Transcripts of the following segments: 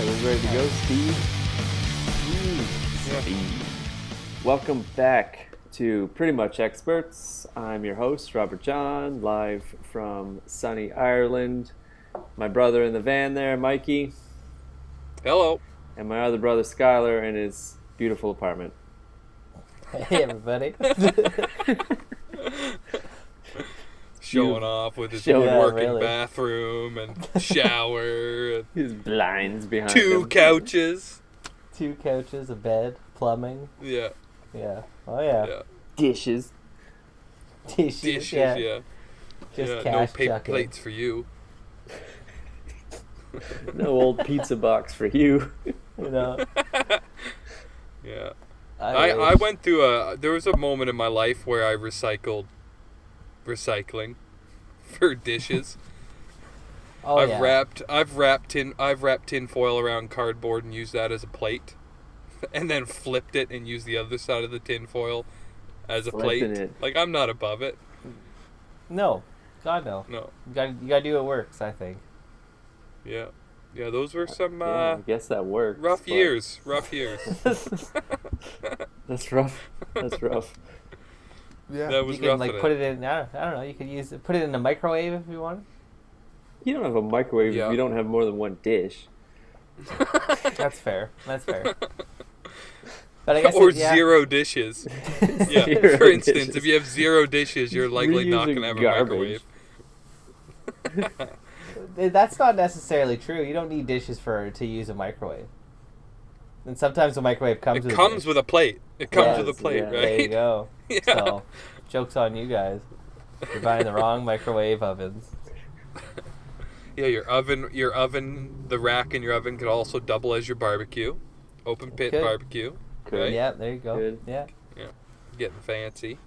Alright, we're ready to go, Steve. Steve. Welcome back to Pretty Much Experts. I'm your host, Robert John, live from sunny Ireland. My brother in the van there, Mikey. Hello. And my other brother, Skyler, in his beautiful apartment. Hey, everybody. Showing off with his working bathroom and shower. And his blinds behind two him. couches. 2 couches, a bed, plumbing. Yeah. Yeah. Oh, yeah. Yeah. Dishes. Dishes, yeah. Just Yeah, cash no paper chucking. plates for you. No old pizza box for you. You know? Yeah. I I went through there was a moment in my life where I recycling for dishes. Oh, I've wrapped tin foil around cardboard and used that as a plate, and then flipped it and used the other side of the tin foil as a plate. It. Like, I'm not above it. No. God, no. No. You gotta do what works, I think. Yeah. Yeah, those were some I guess that works. rough but- years. That's rough. That's rough. Yeah. That was you can, rough. like, put it in, I don't know, you could put it in a microwave if you want. You don't have a microwave Yeah. if you don't have more than one dish. That's fair. But I guess Or zero dishes. Yeah. Zero For instance, dishes. if you have zero dishes, you're likely not Reusing going to have garbage. a microwave. That's not necessarily true. You don't need dishes to use a microwave. And sometimes the microwave comes with It comes a dish. with a plate. It comes Yes, with a plate, yeah. right? There you go. Yeah. So, joke's on you guys. You're buying the wrong microwave ovens. Yeah, your oven, the rack in your oven could also double as your barbecue. Open pit Could. barbecue. Right? Yeah, there you go. Good. Yeah. Getting fancy.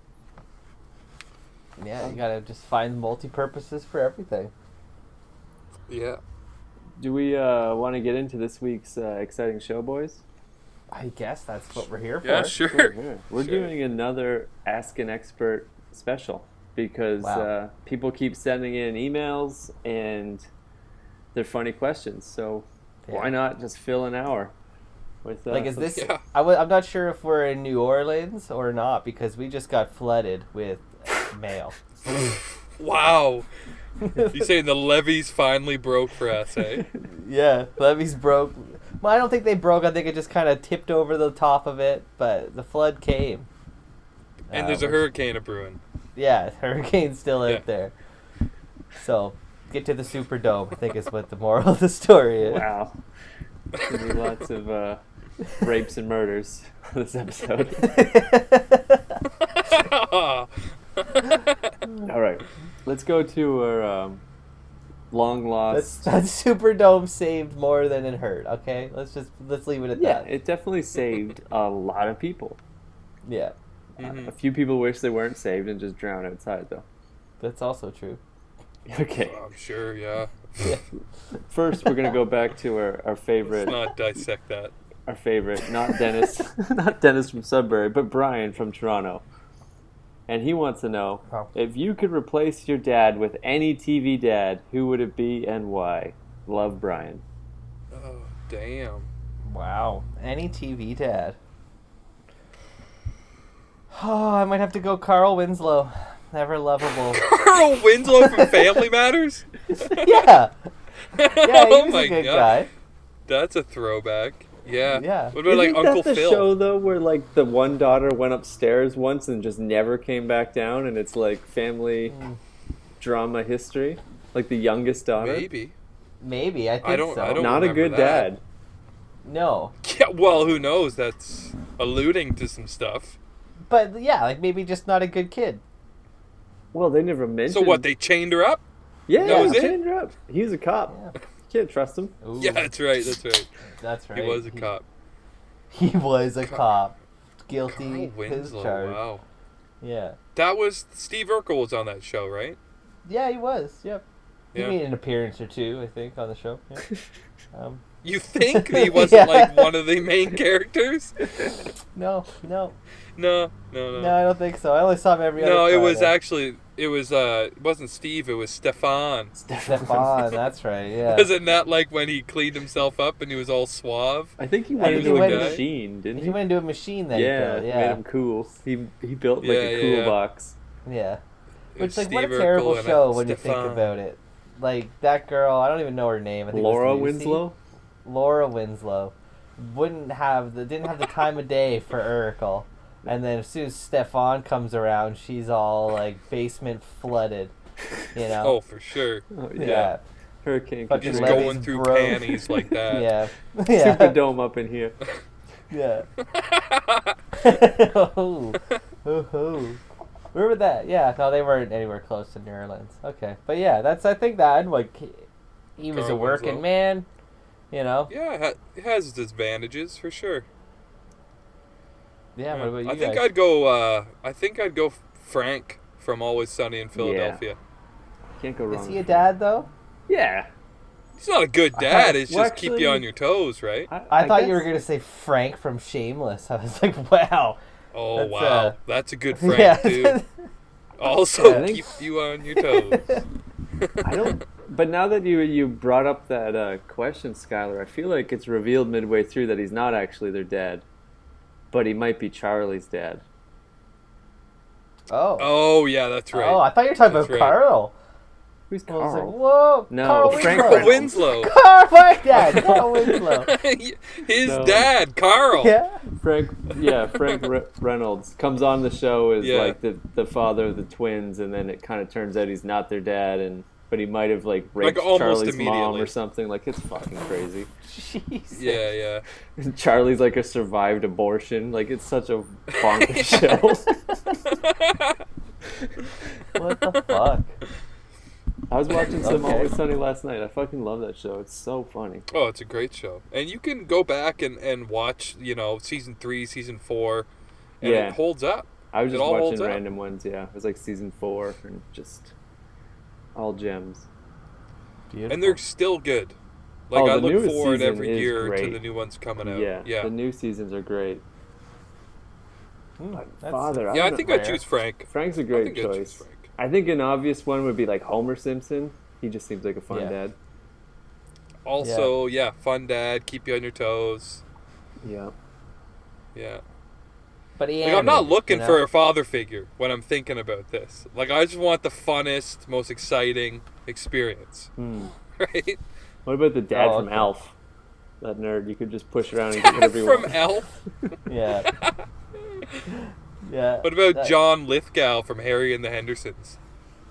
Yeah, you gotta just find multi-purposes for everything. Yeah. Do we want to get into this week's exciting show, boys? I guess that's what we're here for. Yeah, sure. Sure. We're Sure. doing another Ask an Expert special because Wow. people keep sending in emails and they're funny questions. So why not just fill an hour with Like, is some- this... Yeah. I'm not sure if we're in New Orleans or not, because we just got flooded with mail. Wow. You saying the levees finally broke for us, eh? Yeah, levees broke. Well, I don't think they broke. I think it just kind of tipped over the top of it, but the flood came. And there's a hurricane a-brewing. Yeah, hurricane's still Yeah. out there. So, get to the Superdome, I think is what the moral of the story is. Wow. There's gonna be lots of rapes and murders on this episode. All right, let's go to our long lost. That Superdome saved more than it hurt, okay? Let's leave it at Yeah, that. it definitely saved a lot of people. Yeah, Mhm. A few people wish they weren't saved and just drowned outside, though. that's also true. Okay, I'm sure, yeah. Yeah. first we're gonna go back to our favorite, Let's not dissect that. not Dennis, not Dennis from Sudbury, but Brian from Toronto. And he wants to know, Oh. if you could replace your dad with any TV dad, who would it be and why? Love, Brian. Oh, damn. Wow. Any TV dad. Oh, I might have to go Carl Winslow. Never lovable. Carl Winslow from Family Matters? Yeah. Yeah, he Oh was my a good God. guy. That's a throwback. Yeah. Yeah. What about, like, Isn't Uncle that the Phil? show, though, where, like, the one daughter went upstairs once and just never came back down, and it's, like, family drama history? Like, the youngest daughter? Maybe, I think I don't Not a remember good that. dad. No. Yeah, well, who knows? That's alluding to some stuff. But, yeah, like, maybe just not a good kid. Well, they never mentioned... So what, they chained her up? Yeah, that was he it? chained her up. He was a cop. Yeah. You can't trust him. Ooh, Yeah, that's right. that's right. He was a cop. He was a Car- cop. Guilty Carl of his Winslow, charge. wow. Yeah. That was, Steve Urkel was on that show, right? Yeah, he was. Yep. He Yeah. made an appearance or two, I think, on the show. Yeah. You think he wasn't like one of the main characters? No. No, No, I don't think so. I only saw him every other No, it Friday. was actually it wasn't Steve, it was Stefan. Stefan, that's right, yeah. Wasn't that like when he cleaned himself up and he was all suave? I think he I went think into he a went- machine, didn't he? He went into a machine that yeah, he built, made him cool. He built like a cool box. Yeah. It Which, was like, what a Steve terrible Urkel and show when you think Stefan. about it. Like, that girl, I don't even know her name. I think Laura it was Lucy. Winslow. Laura Winslow didn't have the time of day for Urkel. And then as soon as Stefan comes around, she's all, like, basement flooded, you know? Oh, for sure. Oh, yeah. Hurricane Fucking Just Katrina. Levy's going through broke. panties like that. Yeah. Yeah. Superdome up in here. Yeah. Oh. Oh. Where was that? Yeah, no, they weren't anywhere close to New Orleans. Okay. But yeah, I think that, like, he was Carl a working Winslow. man, you know? Yeah, it has its advantages for sure. Yeah, what about you I think guys? I'd go Frank from Always Sunny in Philadelphia. Can't go wrong. Is he a dad, though? Yeah. He's not a good dad. It's Well, just keep you actually- on your toes, right? I thought you were guess- going to say Frank from Shameless. I was like, wow. Oh That's, wow, that's a good Frank yeah. too. Also Yeah, I think- keep you on your toes. I don't. But now that you brought up that question, Skyler, I feel like it's revealed midway through that he's not actually their dad, but he might be Charlie's dad. Oh. Oh yeah, that's right. Oh, I thought you were talking That's about right. Carl. Who's I was like, Carl? whoa. No, Carl Frank Winslow. Winslow. Carl, my dad. Carl Winslow. His No. dad, Carl. Yeah. Frank Reynolds comes on the show as Yeah. like the father of the twins, and then it kind of turns out he's not their dad, but he might have like raped almost Charlie's mom immediately. or something. Like, it's fucking crazy. Jesus. Yeah. And Charlie's like a survived abortion. Like, it's such a bonkers show. What the fuck? I was watching some Okay. Always Sunny last night. I fucking love that show. It's so funny. Oh, it's a great show. And you can go back and watch, season 3, season 4, and Yeah. it holds up. I was It just all watching holds up. random ones. Yeah, it was like season 4 and just all gems. Beautiful. And they're still good. Like, Oh, I the look newest forward season every is year to great. the new ones coming out. Yeah, the new seasons are great. That's- Father, Yeah, I don't think know. I'd choose Frank. Frank's a I great think I'd choose choice. Frank. I think an obvious one would be like Homer Simpson. He just seems like a fun Yeah. dad. Also, yeah, fun dad, keep you on your toes. Yeah. Yeah. But he Like, I'm not animated, looking you know? for a father figure when I'm thinking about this. Like, I just want the funnest, most exciting experience. Right? What about the dad Oh, from okay. Alf? That nerd. You could just push around and get whatever you From want. Elf? Yeah. Yeah. What about That- John Lithgow from Harry and the Hendersons?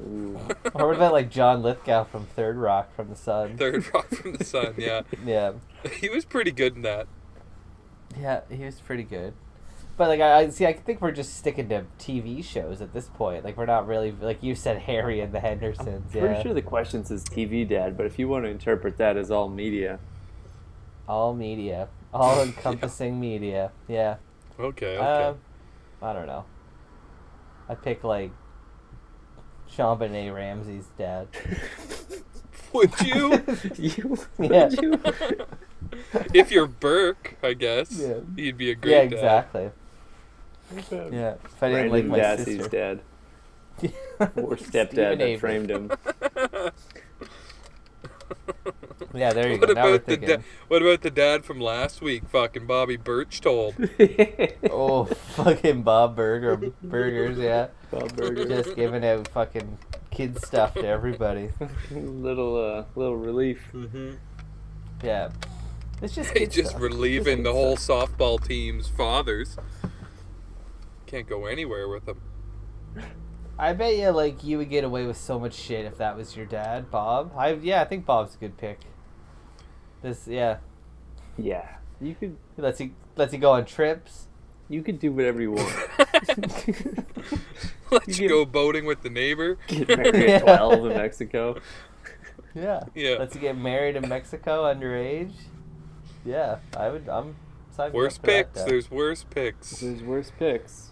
Ooh. Or what about like John Lithgow from Third Rock from the Sun? Third Rock from the Sun, yeah. Yeah. He was pretty good in that. Yeah, he was pretty good. But like I think we're just sticking to TV shows at this point. Like we're not really, like you said, Harry and the Hendersons. Yeah. Pretty sure the question says TV dad, but if you want to interpret that as all media, All media, all encompassing media. Yeah. Okay. I don't know. I pick like Sean Benet Ramsey's dad. Would you? you Yeah. would you? If you're Burke, I guess. Yeah. He'd be a great Yeah, dad. exactly. Yeah. If I didn't like Brandon my Dassey's sister. dad or Stephen stepdad that Avery. framed him. Yeah, there you What go. Now we're about the thinking. what about the dad from last week? Fucking Bobby Birchtold. Oh, fucking Burgers, yeah. Bob Burger. Just giving out fucking kid stuff to everybody. little relief. Mm-hmm. Yeah. It's just Hey, kid just stuff. relieving Just the kid whole stuff. softball team's fathers. Can't go anywhere with them. I bet you, like, you would get away with so much shit if that was your dad, Bob. I think Bob's a good pick. Yeah. Yeah, you could He lets you go on trips. do whatever you want. Let You you get- go boating with the neighbor. Get married at 12 in Mexico. Yeah. Yeah. Lets you get married in Mexico underage. Yeah, I'm signing Worst up for that, picks. Dad. There's worse picks. There's worse picks.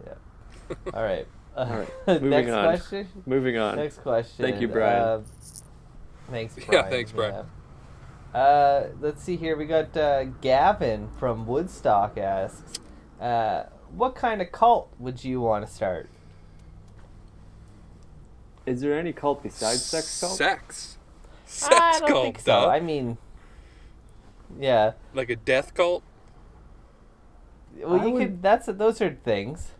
Yeah. All right. All right, moving Next on. question. Moving on. Next question. Thank you, Brian. Thanks, Yeah, Brian. thanks, Brian. Let's see here. We got Gavin from Woodstock asks, what kind of cult would you want to start? Is there any cult besides sex cult? Sex I don't cult, think so. duh. I mean, yeah. Like a death cult? Well, those are things.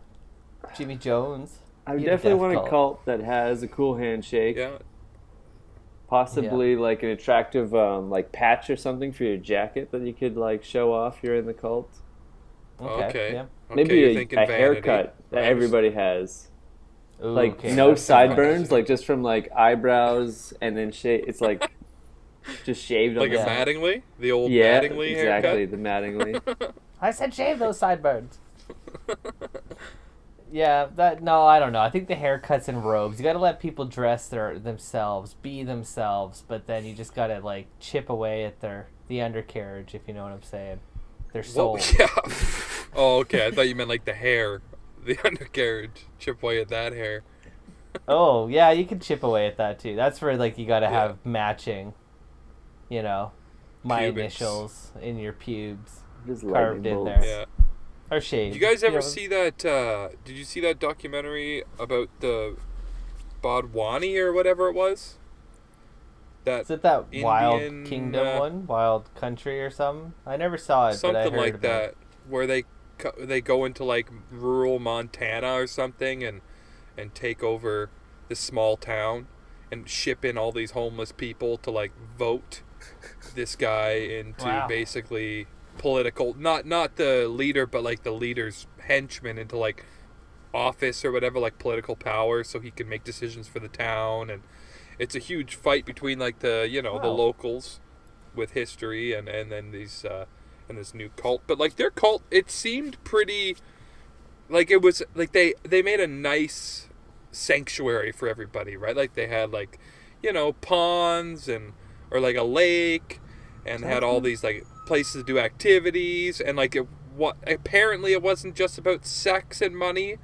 Jimmy Jones. I would He had a definitely death want a cult that has a cool handshake. Yeah. Possibly like an attractive like patch or something for your jacket that you could like show off you're in the cult. Okay. Yeah. Maybe you're a thinking vanity. haircut that Right. everybody has. Ooh, Like okay, no that's sideburns, nice. like just from like eyebrows and then it's like just shaved Like on a the side. Mattingly? The old Yeah, Mattingly exactly, haircut? the Mattingly. I said shave those sideburns. Yeah, I don't know. I think the haircuts and robes. You got to let people dress themselves, be themselves, but then you just got to like chip away at the undercarriage, if you know what I'm saying. Their soul. Well, yeah. Oh, okay. I thought you meant like the hair, the undercarriage. Chip away at that hair. Oh, yeah, you can chip away at that too. That's where like you got to Yeah. have matching, my Pubes. initials in your pubes Just carved lightning in bolts. there. Yeah. Or shaved. Did you guys ever know. see that? Did you see that documentary about the Bodwani or whatever it was? Is it that Wild Indian, Kingdom one? Wild Country or something? I never saw it, but I something heard like about that, it. where they go into like rural Montana or something and take over this small town and ship in all these homeless people to like vote this guy into Wow. basically political, not the leader, but like the leader's henchman into like office or whatever, like political power, so he can make decisions for the town. And it's a huge fight between like the the Wow. locals with history and then these and this new cult. But like their cult, it seemed pretty like it was like they made a nice sanctuary for everybody, right? Like they had like ponds or like a lake, and had all these like places to do activities, and like apparently it wasn't just about sex and money.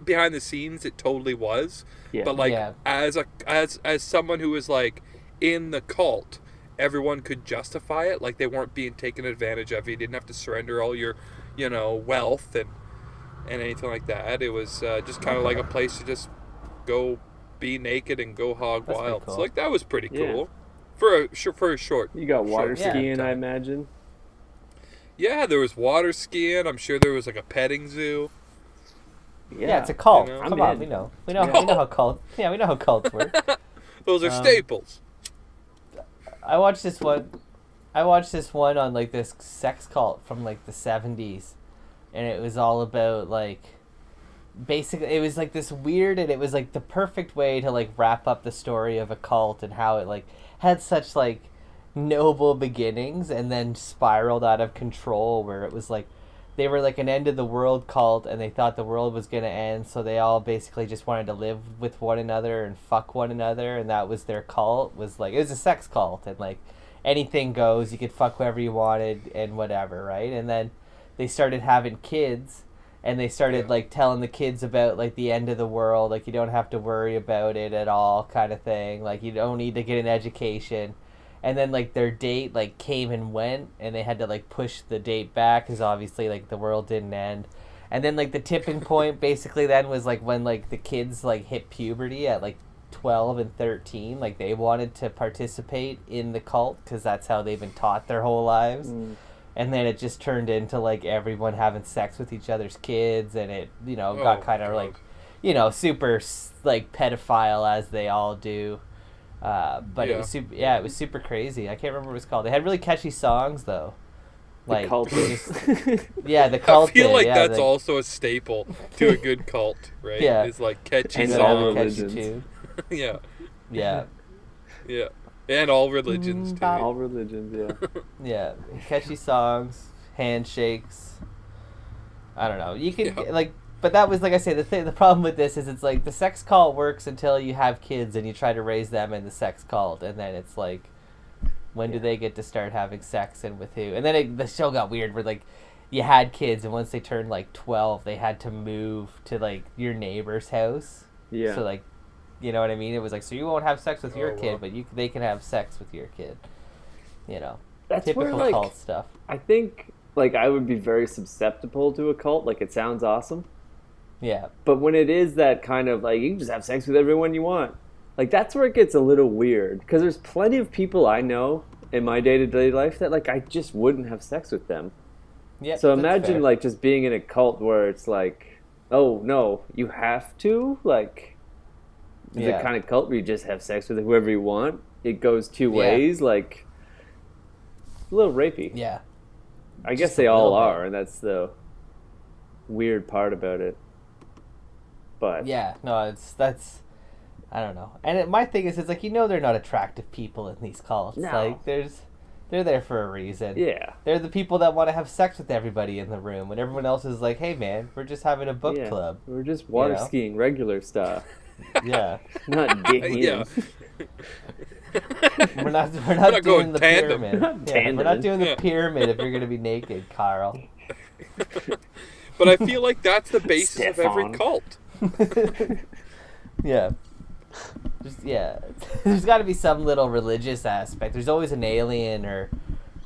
Behind the scenes it totally was. Yeah. But like Yeah. as someone who was like in the cult, everyone could justify it. Like they weren't being taken advantage of. You didn't have to surrender all your wealth and anything like that. It was just kind of like a place to just go be naked and go hog That's pretty wild. cool. So like that was pretty Yeah. cool for a short. You got water short skiing, time. I imagine. Yeah, there was water skiing. I'm sure there was like a petting zoo. Yeah, it's a cult. You know? Come I'm on, in. we know Yeah. how cult. Yeah, we know how cults work. Those are Um, staples. I watched this one on like this sex cult from like the 70s, and it was all about like basically it was like this weird, and it was like the perfect way to like wrap up the story of a cult and how it like had such like noble beginnings and then spiraled out of control, where it was like they were like an end of the world cult, and they thought the world was going to end, so they all basically just wanted to live with one another and fuck one another, and that was their cult. Was like it was a sex cult, and like anything goes, you could fuck whoever you wanted and whatever, right? And then they started having kids, and they started Yeah. like telling the kids about like the end of the world, like you don't have to worry about it at all, kind of thing. Like you don't need to get an education. And then like their date like came and went, and they had to like push the date back because obviously like the world didn't end. And then like the tipping point basically then was like when like the kids like hit puberty at like 12 and 13, like they wanted to participate in the cult because that's how they've been taught their whole lives. And then it just turned into like everyone having sex with each other's kids, and it got kind of like super like pedophile as they all do. But Yeah. it was super crazy. I can't remember what it was called. They had really catchy songs though. The cult. Yeah, the cult. I feel like that's like, also a staple to a good cult, right? Yeah. It's like catchy And yeah, all songs. catchy religions. tune. Yeah, Yeah, yeah, and all religions too. All religions, yeah. yeah, catchy songs, handshakes. I don't know. You can Yeah. like, but that was like I say. The problem with this is it's like the sex cult works until you have kids and you try to raise them in the sex cult, and then it's like, when do they get to start having sex and with who? And then the show got weird where like you had kids, and once they turned like 12, they had to move to like your neighbor's house. Yeah. So like, you know what I mean? It was like, so you won't have sex with your Oh, kid, wow. but they can have sex with your kid. that's typical where, like, cult stuff. I think, like, I would be very susceptible to a cult. Like, it sounds awesome. Yeah. But when it is that kind of, like, you can just have sex with everyone you want. Like, that's where it gets a little weird. Because there's plenty of people I know in my day-to-day life that, like, I just wouldn't have sex with them. Yeah. So imagine, like, just being in a cult where it's like, oh, no, you have to? Like, is it kind of cult where you just have sex with whoever you want? It goes two ways? Like, a little rapey. Yeah. I guess they all are, and that's the weird part about it. But yeah, no, that's I don't know. And my thing is, it's like, they're not attractive people in these cults. No. Like, they're there for a reason. Yeah. They're the people that want to have sex with everybody in the room, when everyone else is like, hey man, we're just having a book club. We're just water skiing regular stuff. Yeah. Not digging. Yeah. We're not doing the tandem. pyramid. We're not doing the pyramid if you're gonna be naked, Carl. But I feel like that's the basis of every cult. Yeah. There's got to be some little religious aspect. There's always an alien or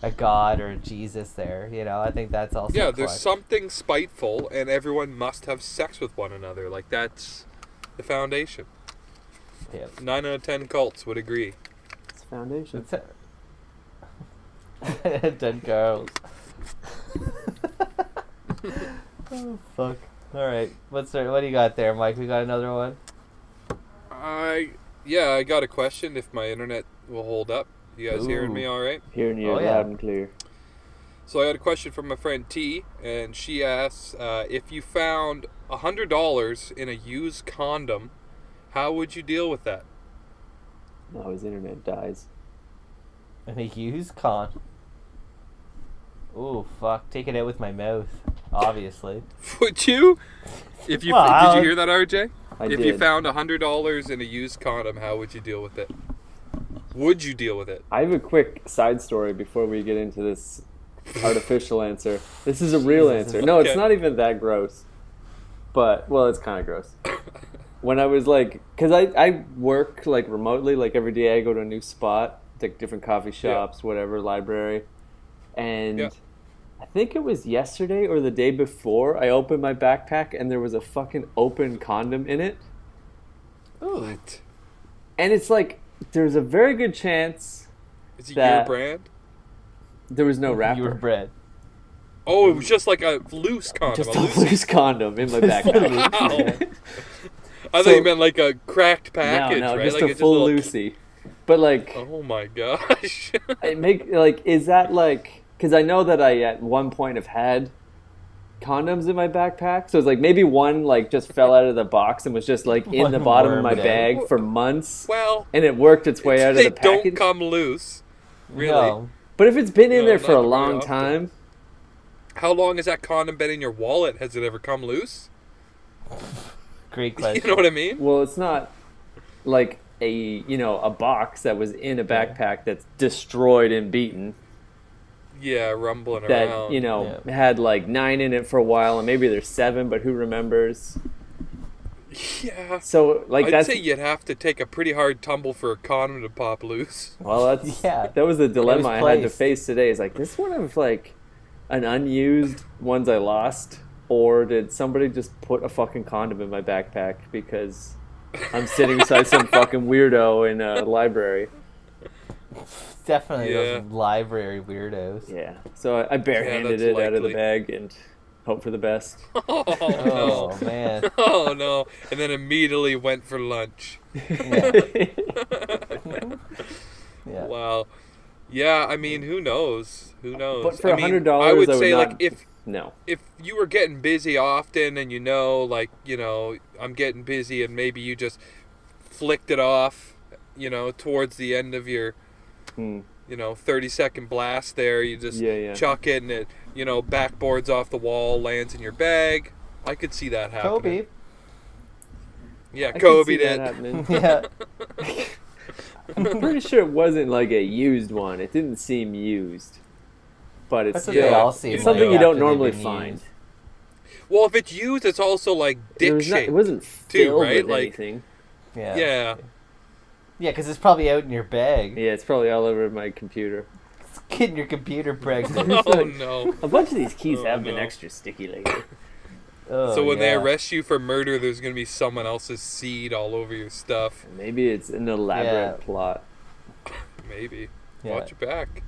a god or a Jesus there. I think that's also there's something spiteful, and everyone must have sex with one another. Like, that's the foundation. Yeah. 9 out of 10 cults would agree. It's foundation. 10 girls. Oh fuck! All right, what do you got there, Mike? We got another one. I got a question. If my internet will hold up, you guys hearing me all right? Hearing you loud and clear. So I got a question from my friend T, and she asks, if you found $100 in a used condom, how would you deal with that? No, his internet dies. And a used con. Ooh, fuck! Take it out with my mouth. Obviously. Would you? If you did you hear that, RJ? I did. You found $100 in a used condom, how would you deal with it? Would you deal with it? I have a quick side story before we get into this artificial answer. This is a real answer. No, it's not even that gross. But, well, it's kind of gross. When I was like, because I work like remotely, like every day I go to a new spot, like different coffee shops, whatever, library. And I think it was yesterday or the day before, I opened my backpack and there was a fucking open condom in it. Ooh. What? And it's like, there's a very good chance Is it your brand? There was no wrapper. Your bread. Oh, it was just like a loose condom. Just a loose condom in my backpack. Wow. I thought you meant like a cracked package, no, right? Just like a full Lucy. But like, oh my gosh. Is that like, because I know that I at one point have had condoms in my backpack, so it's like maybe one like just fell out of the box and was just like in the bottom of my bag for months. Well, and it worked its way out of the package. They don't come loose, really. No. But if it's been in there for a long time. How long has that condom been in your wallet? Has it ever come loose? Great question. You know what I mean? Well, it's not like a box that was in a backpack that's destroyed and beaten. Yeah, rumbling that, around. Had like 9 in it for a while, and maybe there's 7, but who remembers? Yeah. So I'd say you'd have to take a pretty hard tumble for a condom to pop loose. Well, that was the dilemma I had to face today. Is like, this one of like an unused ones I lost, or did somebody just put a fucking condom in my backpack because I'm sitting beside some fucking weirdo in a library? Definitely those library weirdos. Yeah. So I barehanded it out of the bag and hope for the best. Oh, no. Man. Oh, no. And then immediately went for lunch. Yeah. Wow. Yeah, I mean, who knows? Who knows? But for $100, I would say, not, like, if you were getting busy often and I'm getting busy and maybe you just flicked it off, towards the end of your 30-second blast there, you just chuck it and it, backboards off the wall, lands in your bag. I could see that happening. Kobe. Yeah, Kobe did. Yeah. I'm pretty sure it wasn't like a used one. It didn't seem used. But it's it's something you don't normally find. Used. Well, if it's used, it's also like dick-shaped. It wasn't filled right? with anything. Yeah. Yeah, because it's probably out in your bag. Yeah, it's probably all over my computer. getting your computer pregnant. Oh no. A bunch of these keys Oh, have been no. extra sticky lately. Oh, So when they yeah. arrest you for murder, there's gonna be someone else's seed all over your stuff. Maybe it's an elaborate plot. Maybe. Yeah. Watch your back.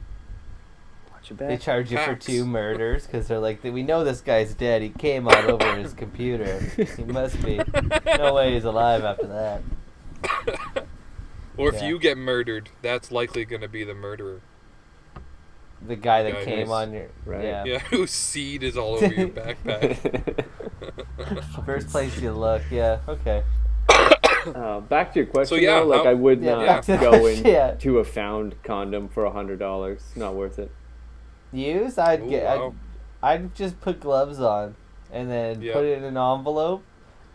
Watch your back. They charge you for Hacks. 2 murders because they're like, we know this guy's dead. He came all over his computer. He must be. No way he's alive after that. Or if Yeah. you get murdered, that's likely gonna be the murderer. The guy that Guy came who's- on your right. yeah. Yeah, whose seed is all over your backpack. First place you look, yeah, okay. Back to your question, So, yeah, though, like how- I would Yeah, not back to the go question, yeah. into a found condom for $100. Not worth it. Use? I'd Ooh, get. wow. I'd just put gloves on, and then Yeah. put it in an envelope,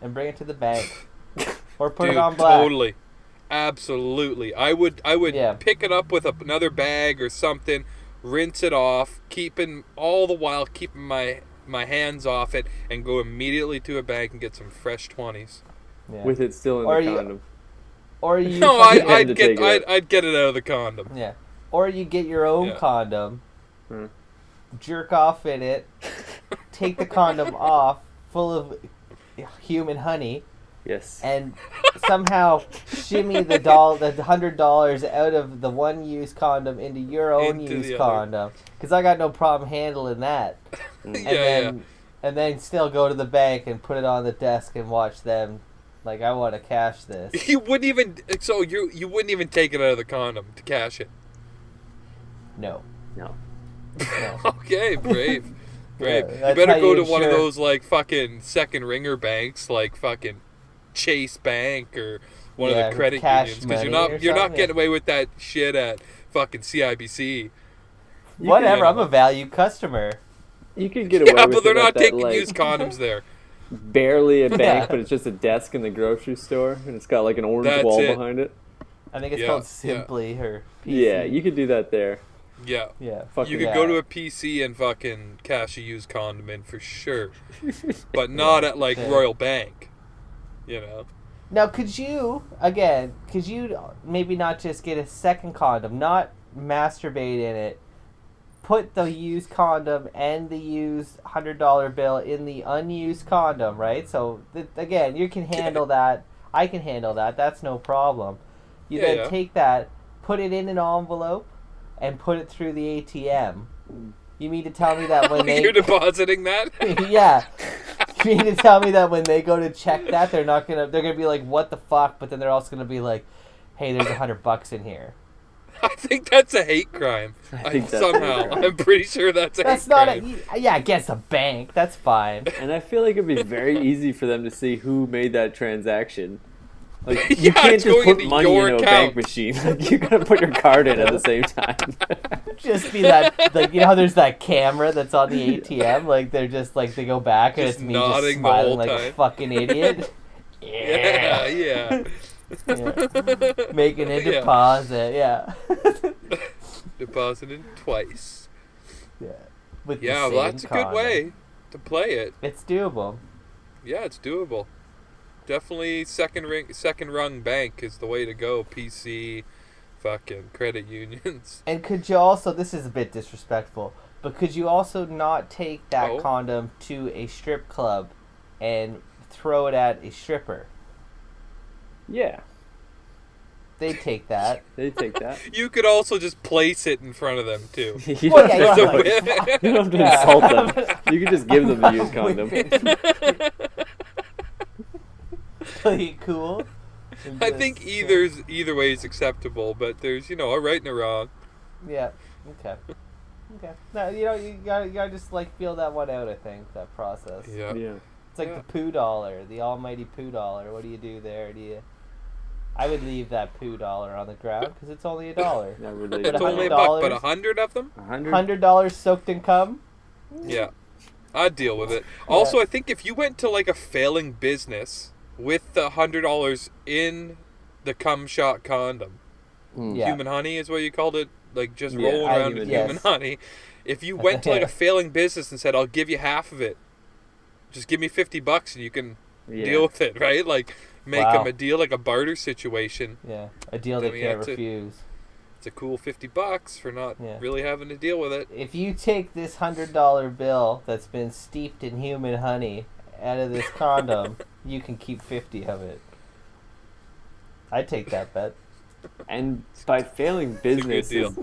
and bring it to the bank, or put Dude, it on black. totally. Absolutely. I would Yeah. pick it up with another bag or something, rinse it off, keeping my hands off it, and go immediately to a bank and get some fresh 20s. Yeah. With it still in Or the you- condom. Or you. No, fucking had I'd to get take it I'd get it out of the condom. Yeah. Or you get your own Yeah. condom, Hmm. jerk off in it, take the condom off, full of human honey, Yes. and somehow shimmy the $100 out of the one use condom into your own Into use the other. condom, because I got no problem handling that. Mm. And then still go to the bank and put it on the desk and watch them. Like, I want to cash this. You wouldn't even you wouldn't even take it out of the condom to cash it. No. No. No. Okay, brave. Brave. Yeah, You that's better how go you to one of ensure- those like fucking second ringer banks, like fucking Chase Bank or one Yeah, of the credit Cash unions, because Money or you're not something, getting away with that shit at fucking CIBC. Whatever, you I'm know. a valued customer. You could get away Yeah, with but they're it at not that, taking like, used condoms there. barely a bank, Yeah. but it's just a desk in the grocery store, and it's got like an orange That's wall it. behind it. I think it's Yeah, called yeah. Simply or PC. Yeah, you could do that there. Yeah. Yeah. Fucking You could yeah. go to a PC and fucking cash a used condom in for sure, but not at like Yeah. Royal Bank. You know. Now, could you maybe not just get a second condom, not masturbate in it, put the used condom and the used $100 bill in the unused condom, right? So, again, you can handle that. I can handle that. That's no problem. You Yeah, then yeah. take that, put it in an envelope, and put it through the ATM. You mean to tell me that when they... You're depositing that? Yeah. You mean to tell me that when they go to check that, they're gonna be like, what the fuck? But then they're also gonna be like, hey, there's $100 in here. I think that's a hate crime. think that's a hate Somehow, crime. I'm pretty sure that's a That's hate not crime. yeah, I guess a bank. That's fine. And I feel like it'd be very easy for them to see who made that transaction. Like, Yeah, you can't it's just going put into money your into a account. bank machine. Like, you gotta put your card in at the same time. Just be that, like, you know how there's that camera that's on the ATM? Like, they're just, like, they go back and Just it's me just nodding the smiling whole like a time. fucking idiot. Yeah, yeah. Yeah. Making a Yeah. deposit, yeah. Deposited twice. Yeah. With the Yeah, well, same that's a good condom. way to play it. It's doable. Yeah, it's doable. Definitely second rung bank is the way to go. PC, fucking credit unions. And could you also, this is a bit disrespectful, but could you also not take that Oh. condom to a strip club and throw it at a stripper? Yeah, They take that. they take that. You could also just place it in front of them too. You Well, don't yeah, have you to, don't There's a have whip. you don't have to Yeah. insult them. You can just give them the used condom. Play it cool. And I just- think either way is acceptable, but there's a right and a wrong. Yeah. Okay. Okay. No, you gotta just like feel that one out. I think that process. Yeah. Yeah. It's like Yeah. the poo dollar, the almighty poo dollar. What do you do there? I would leave that poo dollar on the ground because it's only $1. Not really. But It's only a $100? buck, but 100 of them? 100. $100 soaked in cum. Yeah. I'd deal with it. Also, I think if you went to like a failing business with the $100 in the cum shot condom, Mm. Yeah. human honey is what you called it, like just Yeah, rolling around in yes. human honey. If you went to like a failing business and said, "I'll give you half of it, just give me $50 and you can Yeah. deal with it," right? Like make Wow. them a deal, like a barter situation. Yeah, a deal Then they we can't have to- refuse. it's a cool $50 for not really having to deal with it. If you take this $100 bill that's been steeped in human honey out of this condom, you can keep 50 of it. I'd take that bet. And by failing business is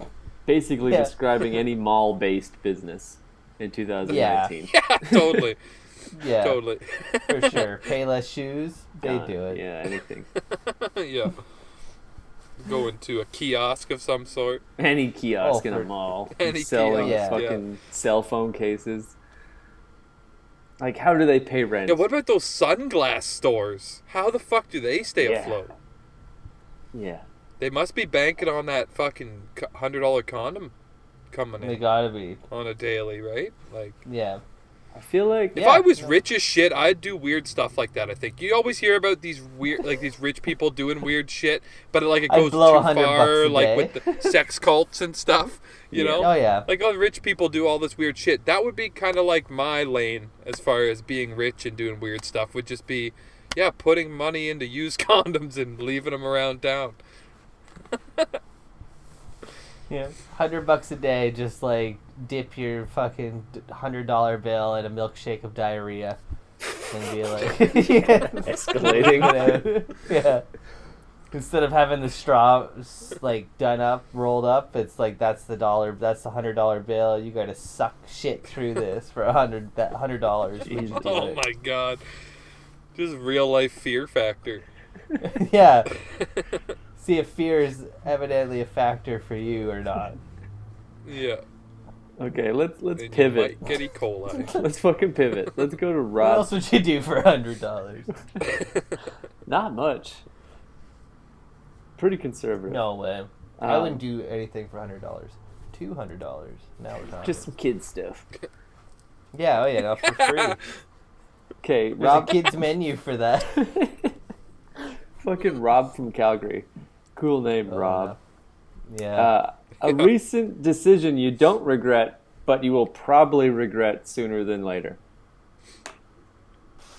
basically describing any mall-based business in 2019. Yeah, totally. Yeah, totally. For sure. Payless shoes, they do it. Yeah, anything. Yeah. Go into a kiosk of some sort. Any kiosk in a mall. Any selling kiosk, fucking cell phone cases. Like, how do they pay rent? Yeah, what about those sunglass stores? How the fuck do they stay afloat? Yeah. They must be banking on that fucking $100 condom coming in. They gotta be. On a daily, right? Like. Yeah. I feel like if I was rich as shit, I'd do weird stuff like that. I think you always hear about these weird, like these rich people doing weird shit, but like it goes too far, like with the sex cults and stuff. You know? Oh yeah. Like all rich people do all this weird shit. That would be kind of like my lane as far as being rich and doing weird stuff. Would just be, putting money into used condoms and leaving them around town. Yeah, $100 a day, just like dip your fucking $100 bill in a milkshake of diarrhea, and be like, escalating. Yeah. Instead of having the straw like done up, rolled up, it's like that's the $100 bill. You got to suck shit through this for $100. Oh my god, just real life fear factor. Yeah. See if fear is evidently a factor for you or not. Yeah. Okay, let's and pivot. You might get E. coli. Let's fucking pivot. Let's go to Rob. What else would you do for $100? Not much. Pretty conservative. No way. I wouldn't do anything for $100. $200. Now we're talking. Just some kid stuff. Yeah. Oh yeah. No, for free. Okay, There's Rob. a kids menu for that. Fucking Rob from Calgary. Cool name, Rob. No. Yeah. A recent decision you don't regret, but you will probably regret sooner than later.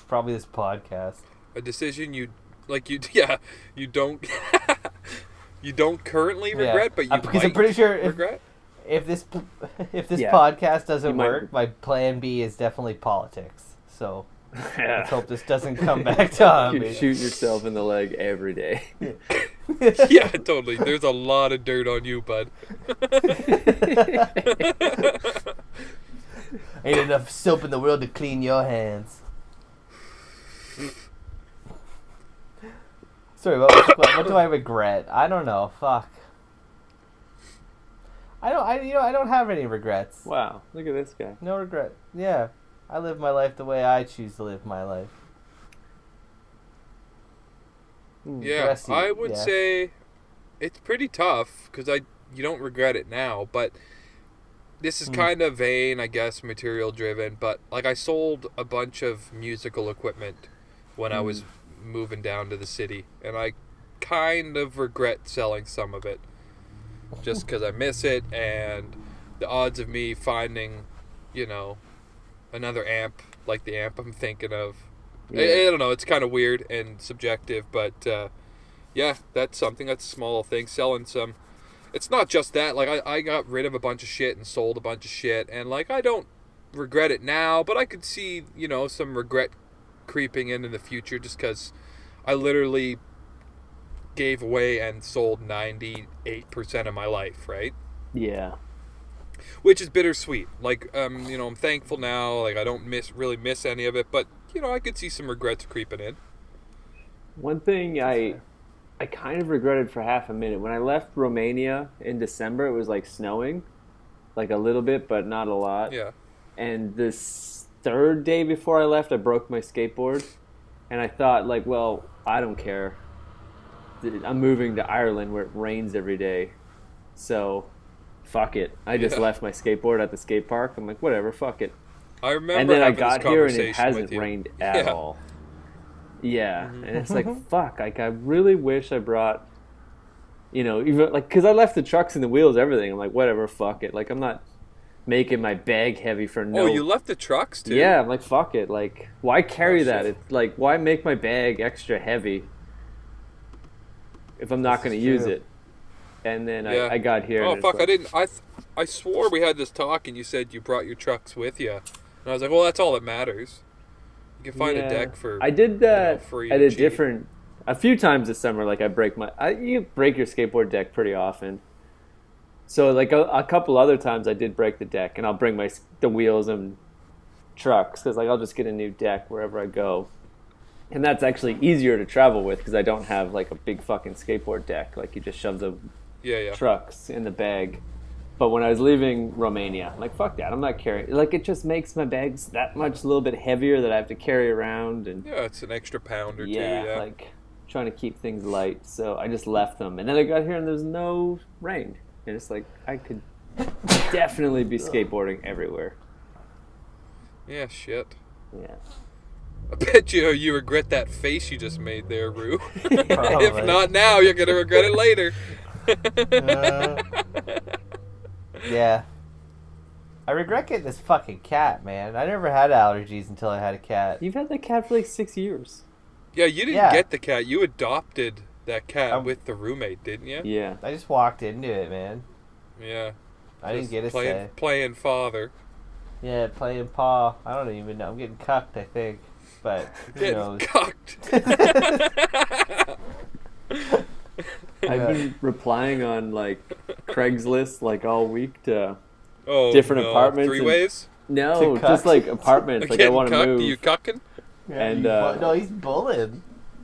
Probably this podcast. A decision you don't you don't currently regret, but you because might I'm pretty sure regret. if this podcast doesn't work, my plan B is definitely politics. So let's hope this doesn't come back to haunt You me. shoot yourself in the leg every day. Yeah, totally. There's a lot of dirt on you, bud. Ain't enough soap in the world to clean your hands. Sorry, what do I regret? I don't know. Fuck. I don't have any regrets. Wow, look at this guy. No regret. Yeah, I live my life the way I choose to live my life. Yeah, I would say it's pretty tough because you don't regret it now, but this is kind of vain, I guess, material driven. But like I sold a bunch of musical equipment when I was moving down to the city, and I kind of regret selling some of it just because I miss it, and the odds of me finding, another amp like the amp I'm thinking of. Yeah. I don't know. It's kind of weird and subjective, but that's something. That's a small thing. Selling some. It's not just that. Like I got rid of a bunch of shit and sold a bunch of shit, and like I don't regret it now, but I could see some regret creeping in the future just because I literally gave away and sold 98% of my life, right? Yeah. Which is bittersweet. Like I'm thankful now. Like I don't really miss any of it, but I could see some regrets creeping in. One thing I kind of regretted for half a minute. When I left Romania in December, it was like snowing. Like a little bit, but not a lot. Yeah. And this third day before I left, I broke my skateboard. And I thought, like, well, I don't care. I'm moving to Ireland where it rains every day. So, fuck it. I just left my skateboard at the skate park. I'm like, whatever, fuck it. I remember. And then I got here and it hasn't rained at all. Yeah, and it's like, fuck. Like, I really wish I brought, even like, because I left the trucks and the wheels, everything. I'm like, whatever, fuck it. Like, I'm not making my bag heavy for no. Oh, you left the trucks too? Yeah, I'm like, fuck it. Like, why carry that? It's like, why make my bag extra heavy if I'm not going to use it? and then Yeah. I got here. Oh and it's fuck! like, I didn't. I swore we had this talk, and you said you brought your trucks with you, and I was like, well, that's all that matters. You can find a deck for. I did that free at and a cheap. different, a few times this summer. Like you break your skateboard deck pretty often. So like a couple other times I did break the deck, and I'll bring the wheels and trucks because like I'll just get a new deck wherever I go, and that's actually easier to travel with because I don't have like a big fucking skateboard deck. Like you just shove the Yeah. trucks in the bag. But when I was leaving Romania, I'm like, fuck that, I'm not carrying. Like, it just makes my bags that much, a little bit heavier that I have to carry around. And Yeah, it's an extra pound or two. yeah, Yeah. like trying to keep things light. So I just left them. And then I got here and there's no rain. And it's like, I could definitely be skateboarding everywhere. Yeah. Shit. Yeah. I bet you regret that face you just made there, Rue. Probably. If not now, you're gonna regret it later. Yeah. I regret getting this fucking cat, man. I never had allergies until I had a cat. You've had that cat for like 6 years. Yeah, you didn't Yeah. get the cat. You adopted that cat Um, with the roommate, didn't you? Yeah. I just walked into it, man. Yeah. I didn't Just get a say. playing father. Yeah, playing paw. I don't even know. I'm getting cucked, I think. But who Getting knows? cucked. I've been replying on like Craigslist like all week to Oh, different no. apartments Three and- ways? no, To just cuck? like apartments. Like I Getting want to cucked? move. Are you cucking? And, no, he's bullying.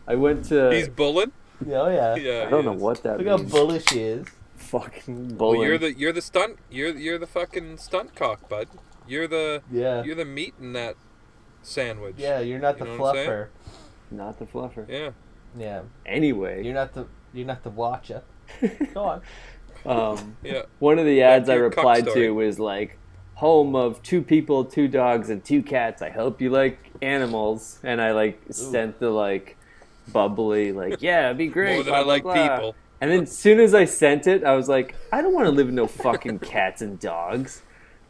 I went to. He's bulling? Oh yeah. Yeah. I don't he know is. what that Look how means. bullish he is. Fucking Well, bullying. you're the stunt. You're the fucking stunt cock, bud. You're the meat in that sandwich. Yeah, you're not the You know what I'm saying? fluffer. Not the fluffer. Yeah. Yeah. Anyway, You're not the watcher. Go on. Yeah. one of the ads I your cuck replied story. to was like, "Home of 2 people, 2 dogs, and 2 cats. I hope you like animals." And I like sent the like bubbly like, "Yeah, it'd be great." More than blah, I blah, like blah. people. And then as soon as I sent it, I was like, I don't want to live with no fucking cats and dogs.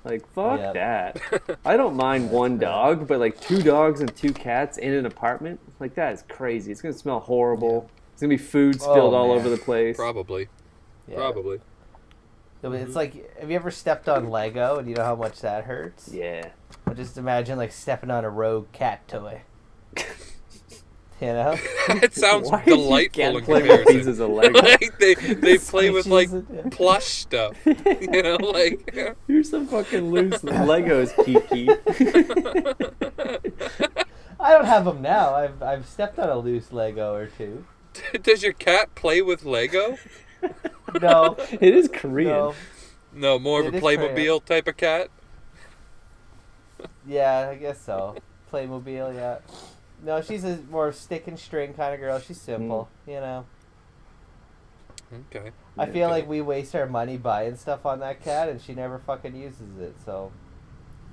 Like, fuck Yep. that. I don't mind 1 dog, but like 2 dogs and 2 cats in an apartment? Like, that is crazy. It's going to smell horrible. There's going to be food spilled all man. over the place. Probably. Yeah. Probably. No, but it's like, have you ever stepped on Lego and you know how much that hurts? Yeah. Well, just imagine like stepping on a rogue cat toy. You know? It sounds Why you delightful can't in play with comparison. pieces of Lego? Like they play with like Squishies and- plush stuff. You know, like You're so fucking loose. Legos, Kiki. I don't have them now. I've stepped on a loose Lego or two. does your cat play with Lego? No. It is Korean. No. No, more of It a is Playmobil type of cat. Yeah, I guess so. Playmobil, yeah. No, she's a more stick and string kind of girl. She's simple, you know. Okay. I feel Okay. like we waste our money buying stuff on that cat, and she never fucking uses it. So,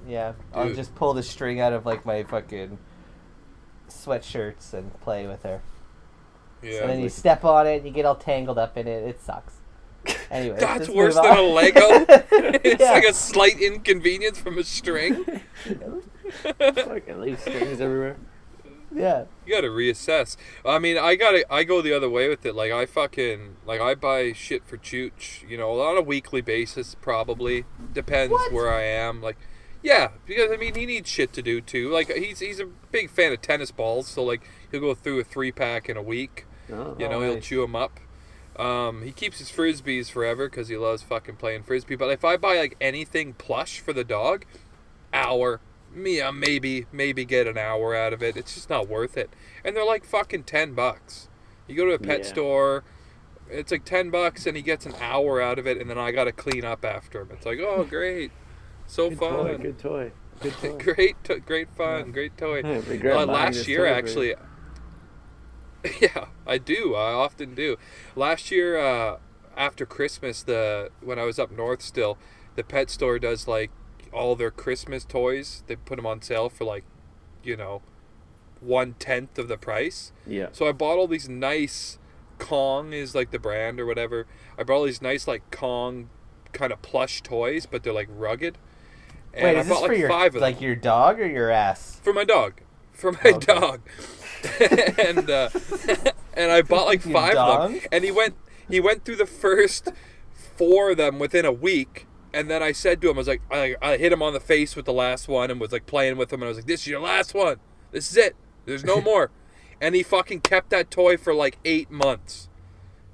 yeah, I'll Dude. just pull the string out of like my fucking sweatshirts and play with her. Yeah. And then you step on it, and you get all tangled up in it. It sucks. Anyway, That's let's worse move than on. a Lego. It's Yeah. like a slight inconvenience from a string. Fucking leave strings everywhere. Yeah. You gotta reassess. I mean, I go the other way with it. Like I buy shit for Chooch, you know, on a weekly basis probably. Depends What? where I am. Like, yeah, because I mean he needs shit to do too. Like he's a big fan of tennis balls, so like he'll go through a 3-pack in a week. Oh. You know, he'll nice. chew them up. He keeps his frisbees forever because he loves fucking playing frisbee. But if I buy like anything plush for the dog, maybe get an hour out of it. It's just not worth it. And they're like fucking $10. You go to a pet Yeah. store, it's like $10 and he gets an hour out of it, and then I gotta clean up after him. It's like, oh great, so Good fun, toy, good toy. Good toy. great fun, great toy. I regret buying Last this year toy for actually. you. Yeah, I do. I often do. Last year, after Christmas, when I was up north still, the pet store does like all their Christmas toys. They put them on sale for like, 1/10 of the price. Yeah. So I bought all these nice Kong is like the brand or whatever. I bought all these nice like Kong kind of plush toys, but they're like rugged. And Wait, I is this bought for like your 5 of them. like your dog or your ass? For my dog. For my Okay. dog. And I bought like Your 5 of them. dog? And he went He went through the first 4 of them within a week, and then I said to him, I was like, I hit him on the face with the last one and was like playing with him, and I was like, this is your last one. This is it. There's no more. And he fucking kept that toy for like 8 months.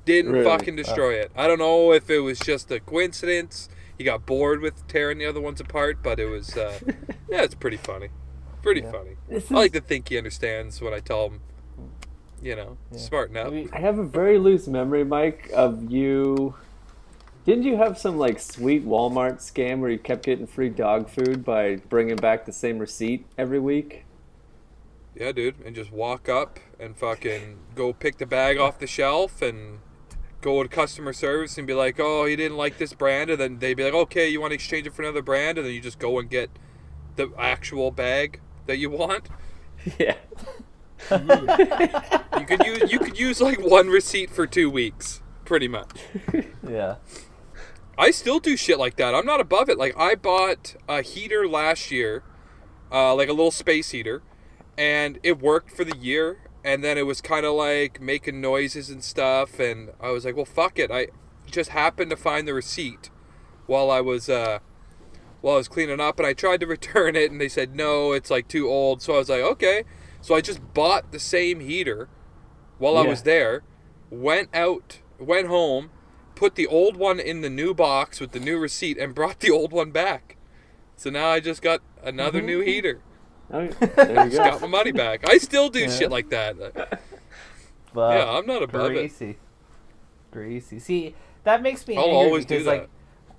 Didn't fucking destroy it. I don't know if it was just a coincidence. He got bored with tearing the other ones apart, but it was, yeah, it's pretty funny. Pretty funny. I like to think he understands when I tell him, smarten up. I have a very loose memory, Mike, of you. Didn't you have some like sweet Walmart scam where you kept getting free dog food by bringing back the same receipt every week? Yeah, dude, and just walk up and fucking go pick the bag off the shelf and go to customer service and be like, oh, you didn't like this brand, and then they'd be like, okay, you want to exchange it for another brand, and then you just go and get the actual bag that you want. Yeah. You could use like one receipt for 2 weeks, pretty much. Yeah. I still do shit like that. I'm not above it. Like, I bought a heater last year, like a little space heater, and it worked for the year, and then it was kind of like making noises and stuff, and I was like, well, fuck it. I just happened to find the receipt while I was cleaning up, and I tried to return it, and they said, no, it's like too old. So I was like, okay. So I just bought the same heater while I was there, went home, put the old one in the new box with the new receipt, and brought the old one back. So now I just got another new heater. Oh, there you Just got my money back. I still do shit like that. But yeah, I'm not above Greasy. See, that makes me I'll angry always because, do that. like,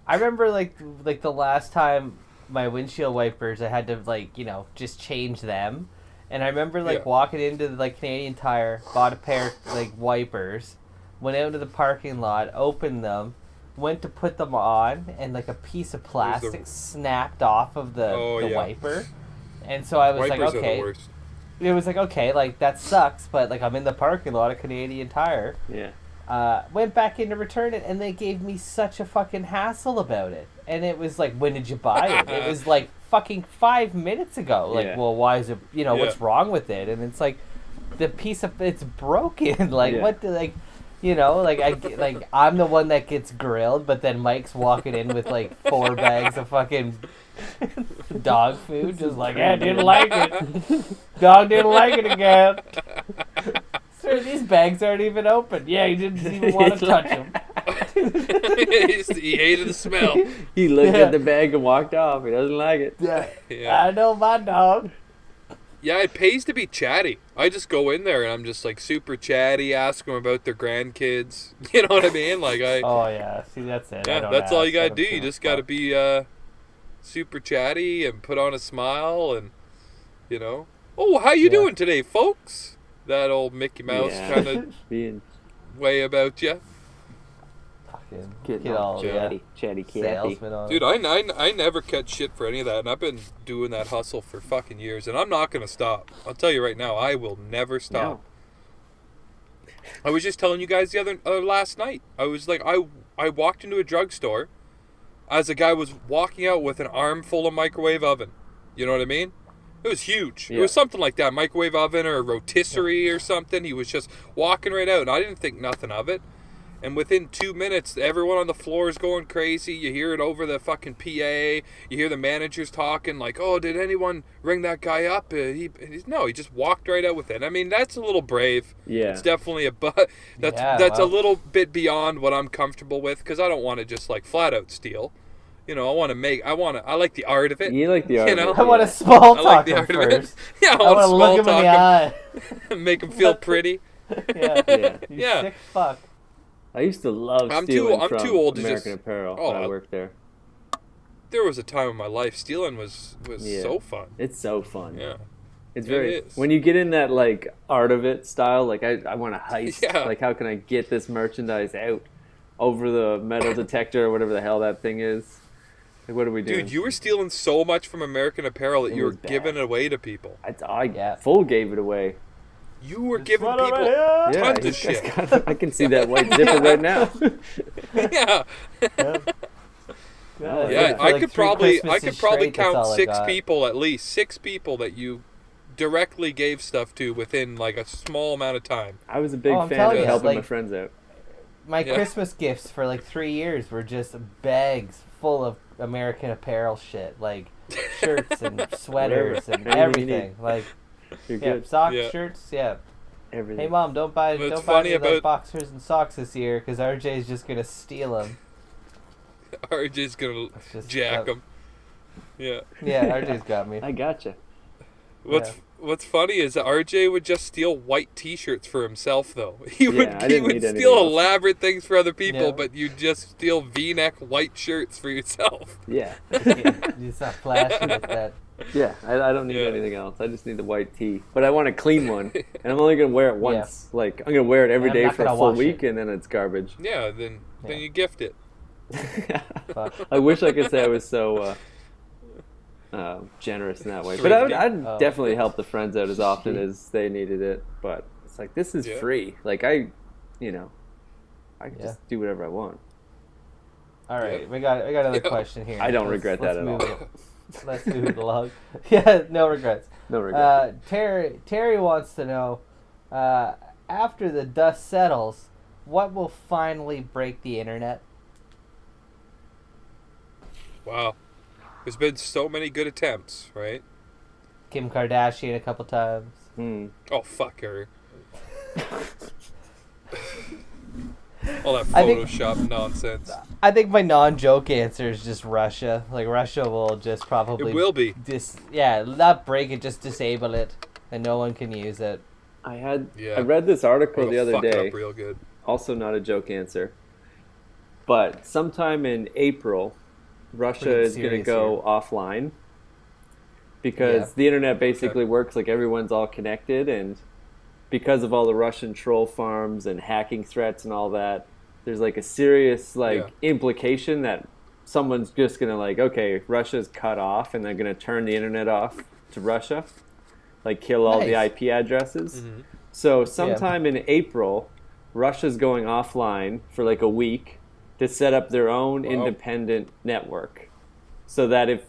I remember, like the last time my windshield wipers, I had to, like, just change them. And I remember, like, walking into, like, Canadian Tire, bought a pair of, like, wipers, went out into the parking lot, opened them, went to put them on, and, like, a piece of plastic snapped off of the wiper. And so I was Wipers like, okay. are the worst. It was like, okay, like, that sucks, but, like, I'm in the parking lot of Canadian Tire. Yeah. Went back in to return it, and they gave me such a fucking hassle about it. And it was like, when did you buy it? It was like fucking 5 minutes ago. Like, well, why is it, what's wrong with it? And it's like, the piece of, it's broken. Like, what the, like, I'm the one that gets grilled, but then Mike's walking in with like 4 bags of fucking dog food. Just like, I didn't like it. Dog didn't like it again. Sir, these bags aren't even open. Yeah, he didn't even want to touch them. He hated the smell. He looked at the bag and walked off. He doesn't like it. Yeah. I know my dog. Yeah, it pays to be chatty. I just go in there and I'm just like super chatty, ask them about their grandkids. You know what I mean? Like Oh yeah, see that's it. Yeah, that's all you gotta do. You just gotta be super chatty and put on a smile and Oh, how you doing today, folks? That old Mickey Mouse kind of way about you. Get all chatty salesman on. Dude, I never catch shit for any of that, and I've been doing that hustle for fucking years, and I'm not gonna stop. I'll tell you right now, I will never stop. No. I was just telling you guys the other last night. I was like, I walked into a drugstore as a guy was walking out with an armful of microwave oven. You know what I mean? It was huge. Yeah. It was something like that, microwave oven or a rotisserie or something. He was just walking right out, and I didn't think nothing of it. And within 2 minutes, everyone on the floor is going crazy. You hear it over the fucking PA. You hear the managers talking like, oh, did anyone ring that guy up? No, he just walked right out with it. I mean, that's a little brave. Yeah. It's definitely that's a little bit beyond what I'm comfortable with because I don't want to just like flat out steal. I like the art of it. You like the art of it. I want to small talk like the art first. Of it. Yeah, I want to look him in the eye. Make him feel pretty. You sick fuck. I used to love stealing from too old American Apparel when I worked there. There was a time in my life stealing was so fun. It's so fun. Yeah. It's very when you get in that like art of it style, like I want to heist. Yeah. Like how can I get this merchandise out over the metal detector or whatever the hell that thing is? Like what are we doing? Dude, you were stealing so much from American Apparel that you were giving it away to people. I full gave it away. You were giving people tons of shit. I can see that white zipper right now. Yeah. I could probably count 6 people at least. 6 people that you directly gave stuff to within like a small amount of time. I was a big fan of helping my friends out. my Yeah. Christmas gifts for like 3 years were just bags full of American Apparel shit, like shirts and sweaters and Anything you everything. need. Like, You're yeah, good. socks, Yeah. shirts, yeah. Everything. Hey mom, don't buy What's don't buy funny me like about- boxers and socks this year because RJ's just gonna steal them. RJ's gonna That's just- jack that- him. Yeah. Yeah, RJ's got me. I gotcha. What's funny is that RJ would just steal white T-shirts for himself, though. He I would didn't need steal anything else. elaborate things for other people, Yeah. but you just steal V-neck white shirts for yourself. Yeah. It's not flashy with that. Yeah, I don't need Yeah. anything else. I just need the white tee. But I want a clean one, and I'm only gonna wear it once. Like I'm gonna wear it every And I'm day not for a gonna full wash week, it. and then it's garbage. Yeah, then Yeah. you gift it. Fuck. I wish I could say I was so generous in that way, but Thrifty. I'd Oh. definitely help the friends out as often Shit. as they needed it. But it's like this is Yeah. free. Like I can Yeah. just do whatever I want. All right, Yeah. we got another Yeah. question here. I don't regret that at move all. it. Let's move it along. Yeah, no regrets. No regret. Terry wants to know, after the dust settles, what will finally break the internet? Wow. There's been so many good attempts, right? Kim Kardashian a couple times. Oh, fuck her. All that I think- Photoshop nonsense. I think my non-joke answer is just Russia. Like Russia will just probably It will be. not break it, just disable it, and no one can use it. I Yeah. read this article It'll the other fuck it day. up real good. Also not a joke answer. But sometime in April, Russia Pretty is going to serious go offline because Yeah. the internet basically works like everyone's all connected, and because of all the Russian troll farms and hacking threats and all that, there's like a serious implication that someone's just going to like, okay, Russia's cut off and they're going to turn the internet off to Russia, like kill all the Nice. IP addresses. Mhm. So sometime in April, Russia's going offline for like a week to set up their own Wow. independent network, so that if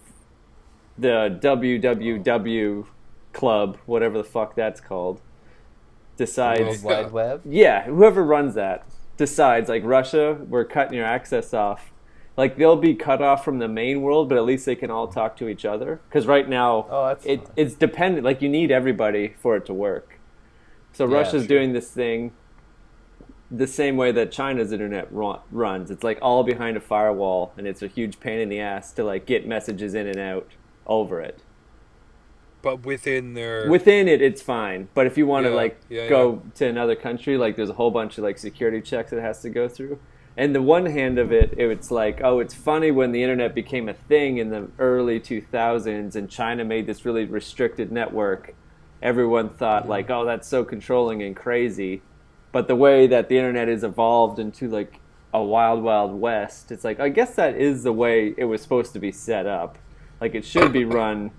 the WWW club, whatever the fuck that's called, decides, World Wide Web. yeah, whoever runs that decides, like, Russia, we're cutting your access off. Like, they'll be cut off from the main world, but at least they can all talk to each other. Because right now, Oh, that's it's dependent. Like, you need everybody for it to work. So Yeah, Russia's sure. doing this thing the same way that China's internet runs. It's like all behind a firewall, and it's a huge pain in the ass to like get messages in and out over it. But within their... Within it, it's fine. But if you want to Yeah, like yeah, go to another country, like there's a whole bunch of like security checks it has to go through. And the one hand of it, it's like, oh, it's funny when the internet became a thing in the early 2000s and China made this really restricted network. Everyone thought like, oh, that's so controlling and crazy. But the way that the internet has evolved into like a wild, wild west, it's like, I guess that is the way it was supposed to be set up. Like it should be run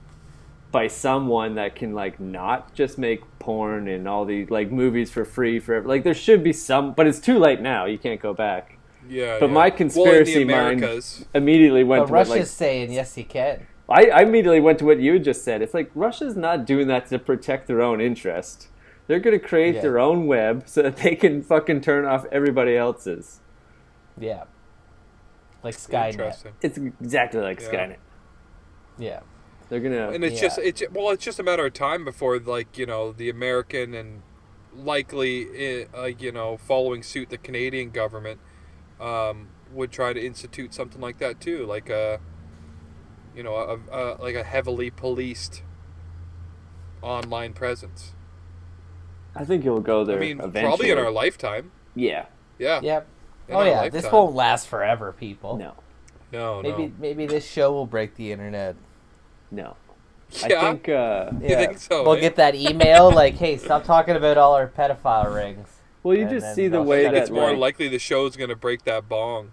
by someone that can like not just make porn and all the like movies for free forever. Like there should be some, but it's too late now. You can't go back. Yeah, But yeah. my conspiracy well, in the mind Americas, immediately went But to what, Russia's like, saying yes, he can. I immediately went to what you just said. It's like Russia's not doing that to protect their own interest. They're going to create Yeah. their own web so that they can fucking turn off everybody else's. Yeah. Like Skynet. interesting. It's exactly like Yeah. Skynet. Yeah. They're going And to... it's Yeah. it's just a matter of time before, like, you know, the American and likely, following suit, the Canadian government would try to institute something like that too, like a heavily policed online presence. I think you'll go there I mean, eventually. probably in our lifetime. Yeah. Yeah. Yep. In Oh our yeah, this lifetime. won't last forever, people. No. No, Maybe this show will break the internet. No. Yeah. I think... You think so? We'll eh? get that email like, "Hey, stop talking about all our pedophile rings." well, you And just then see the they'll- I way think that... it's more like, likely the show's gonna break that bong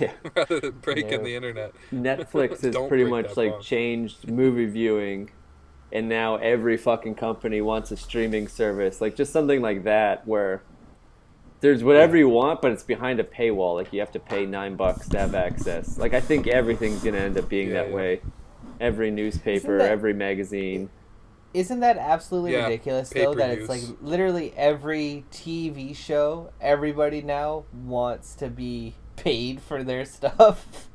yeah. rather than breaking No. the internet. Netflix has Don't pretty break much that like bond. changed movie viewing, and now every fucking company wants a streaming service, like just something like that where there's whatever you want, but it's behind a paywall. Like you have to pay $9 to have access. Like I think everything's gonna end up being Yeah, that yeah. way. Every newspaper, Isn't that- every magazine. isn't that absolutely Yeah, ridiculous though? That pay-per-views. it's like literally every TV show, everybody now wants to be paid for their stuff.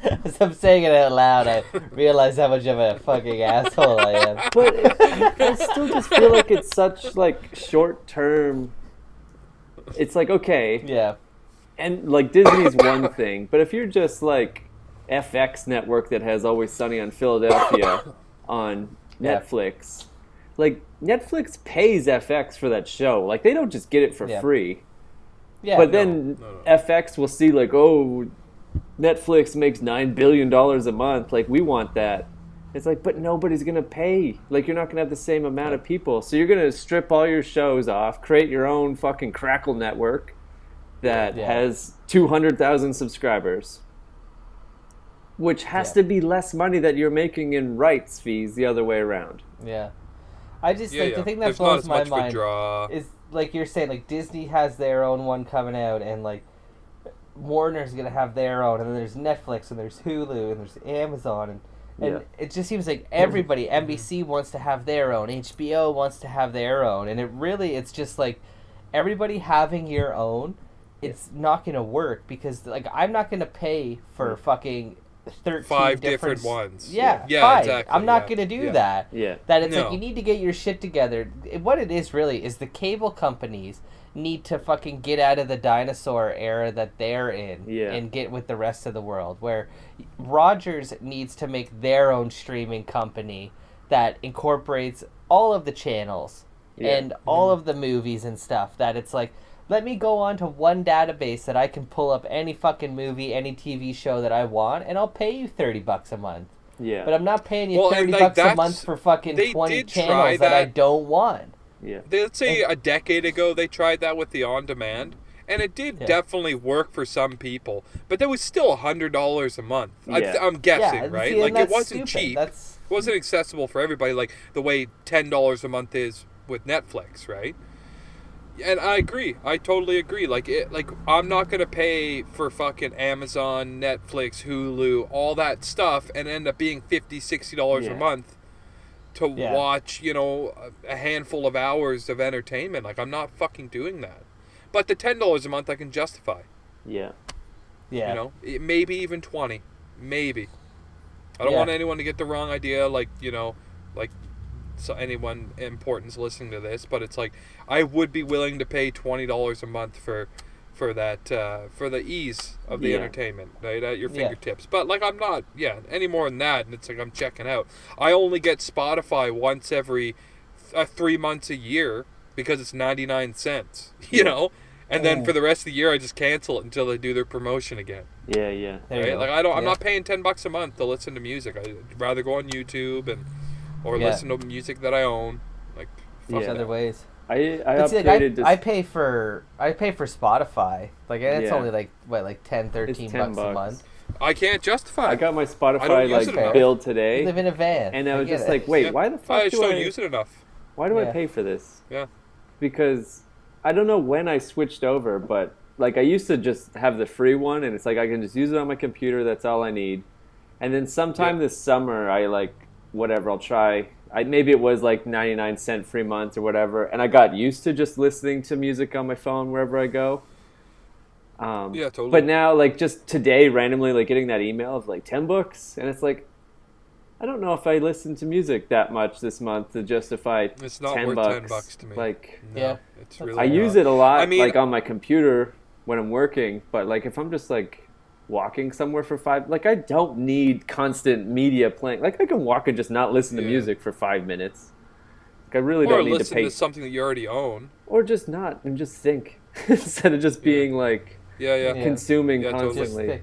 As I'm saying it out loud, I realize how much of a fucking asshole I am. But I still just feel like it's such like short term. It's like, okay, Yeah. and like Disney's one thing, but if you're just like FX network that has Always Sunny on Philadelphia on Yeah. Netflix, like Netflix pays FX for that show. Like they don't just get it for Yeah. free. Yeah. But then no. FX will see like, oh, Netflix makes $9 billion a month. Like we want that. It's like, but nobody's gonna pay. Like you're not gonna have the same amount of people. So you're gonna strip all your shows off, create your own fucking Crackle network that Yeah. has 200,000 subscribers, which has Yeah. to be less money that you're making in rights fees the other way around. Yeah. I just Yeah, like yeah. the thing that There's not blows as my much of a mind draw. is like you're saying, like Disney has their own one coming out, and like Warner's gonna have their own, and then there's Netflix, and there's Hulu, and there's Amazon, and Yeah. it just seems like everybody, NBC wants to have their own, HBO wants to have their own, and it's just like everybody having your own. It's not gonna work because like I'm not gonna pay for fucking 13 5 different ones. Yeah, Yeah, 5. exactly, I'm not yeah, gonna do yeah. that. Yeah. That it's No. like you need to get your shit together. What it is really is the cable companies need to fucking get out of the dinosaur era that they're in Yeah. and get with the rest of the world. Where Rogers needs to make their own streaming company that incorporates all of the channels Yeah. and all of the movies and stuff. That it's like, let me go on to one database that I can pull up any fucking movie, any TV show that I want, and I'll pay you $30 a month. Yeah. But I'm not paying you Well, and, $30 like, a that's- month for fucking they 20 did try channels that I that. don't want. Yeah. Let's say a decade ago they tried that with the on-demand, and it did Yeah. definitely work for some people, but that was still $100 a month. Yeah. I'm guessing, Yeah, right? see, and Like it that's wasn't stupid. cheap. That's It wasn't accessible for everybody, like the way $10 a month is with Netflix, right? And I agree. I totally agree. Like I'm not gonna pay for fucking Amazon, Netflix, Hulu, all that stuff, and end up being $50-$60 Yeah. a month to Yeah. watch, a handful of hours of entertainment. Like I'm not fucking doing that. But the $10 a month I can justify. Yeah. yeah. Maybe even 20, maybe. I don't Yeah. want anyone to get the wrong idea, like so anyone important's listening to this, but it's like I would be willing to pay $20 a month for that for the ease of the Yeah. entertainment, right, at your Yeah. fingertips. But like I'm not any more than that, and it's like I'm checking out. I only get Spotify once every 3 months a year because it's 99 cents, and then Oh. for the rest of the year I just cancel it until they do their promotion again. Yeah. Yeah. There you Right? go. Like I'm Yeah. not paying $10 a month to listen to music. I'd rather go on YouTube or Yeah. listen to music that I own. Like There's Yeah. other ways. I But see, upgraded to I pay for Spotify. Like and it's Yeah. only like what, like 10, 13 It's 10 bucks a bucks. month. I can't justify. I got my I Spotify don't use like it enough. bill You today, live in a van. and I was get just it. like, wait, Yeah. why the I fuck just do don't I use it enough. why do I Yeah. pay for this? Yeah. Because I don't know when I switched over, but like I used to just have the free one, and it's like I can just use it on my computer. That's all I need. And then sometime Yeah. this summer, I like whatever. I'll try. Maybe it was like 99-cent free month or whatever, and I got used to just listening to music on my phone wherever I go. Yeah, totally. But now, like just today, randomly, like getting that email of like $10, and it's like, I don't know if I listened to music that much this month to justify It's not $10. worth $10 to me. Like, No, Yeah. it's That's really. I not. use it a lot, I mean- like on my computer when I'm working. But like, if I'm just like walking somewhere for like I don't need constant media playing. Like, I can walk and just not listen to Yeah. music for 5 minutes. Like, I really Or don't need to listen pay, to something that you already own. or just not and just think instead of just being like Yeah, yeah, Yeah. consuming Yeah, totally. Just constantly. think.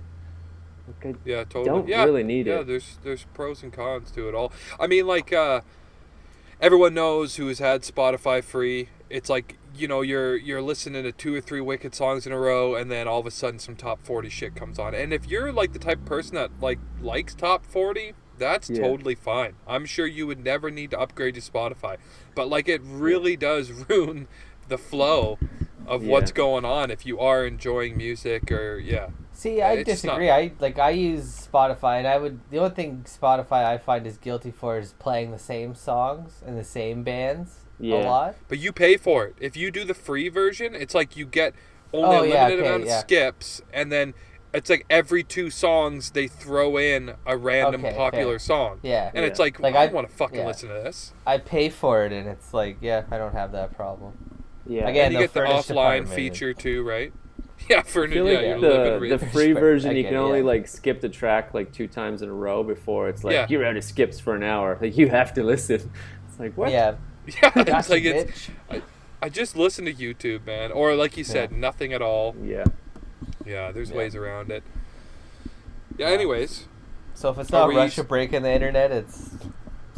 Like, yeah, totally. don't yeah, really need yeah, it. there's pros and cons to it all. I mean, like everyone knows who has had Spotify free. It's like you're listening to 2 or 3 Wicked songs in a row, and then all of a sudden some top 40 shit comes on. And if you're like the type of person that likes top 40, that's Yeah. totally fine. I'm sure you would never need to upgrade to Spotify, but like it really does ruin the flow of Yeah. what's going on if you are enjoying music or See, I It's disagree. not- I use Spotify, and the only thing Spotify I find is guilty for is playing the same songs and the same bands a Yeah. lot. But you pay for it. If you do the free version, it's like you get only a limited amount of skips, and then it's like every 2 songs they throw in a random Okay, popular fair. song. Yeah. And it's like I don't want to fucking listen to this. I pay for it, and it's like, yeah, I don't have that problem. Yeah. Again, And you the get the furnished offline apartment. feature too, right? Yeah, I feel like you're living the free version you get can it, only yeah. like skip the track like 2 times in a row before it's like Yeah. you're out of skips for an hour. Like you have to listen. It's like what? Yeah. Yeah, it's Gotcha, like bitch. I just listen to YouTube, man, or like you said, nothing at all. Yeah. Yeah, there's Yeah. ways around it. Yeah. Yeah. Anyways, So if it's Are not we- Russia breaking the internet, it's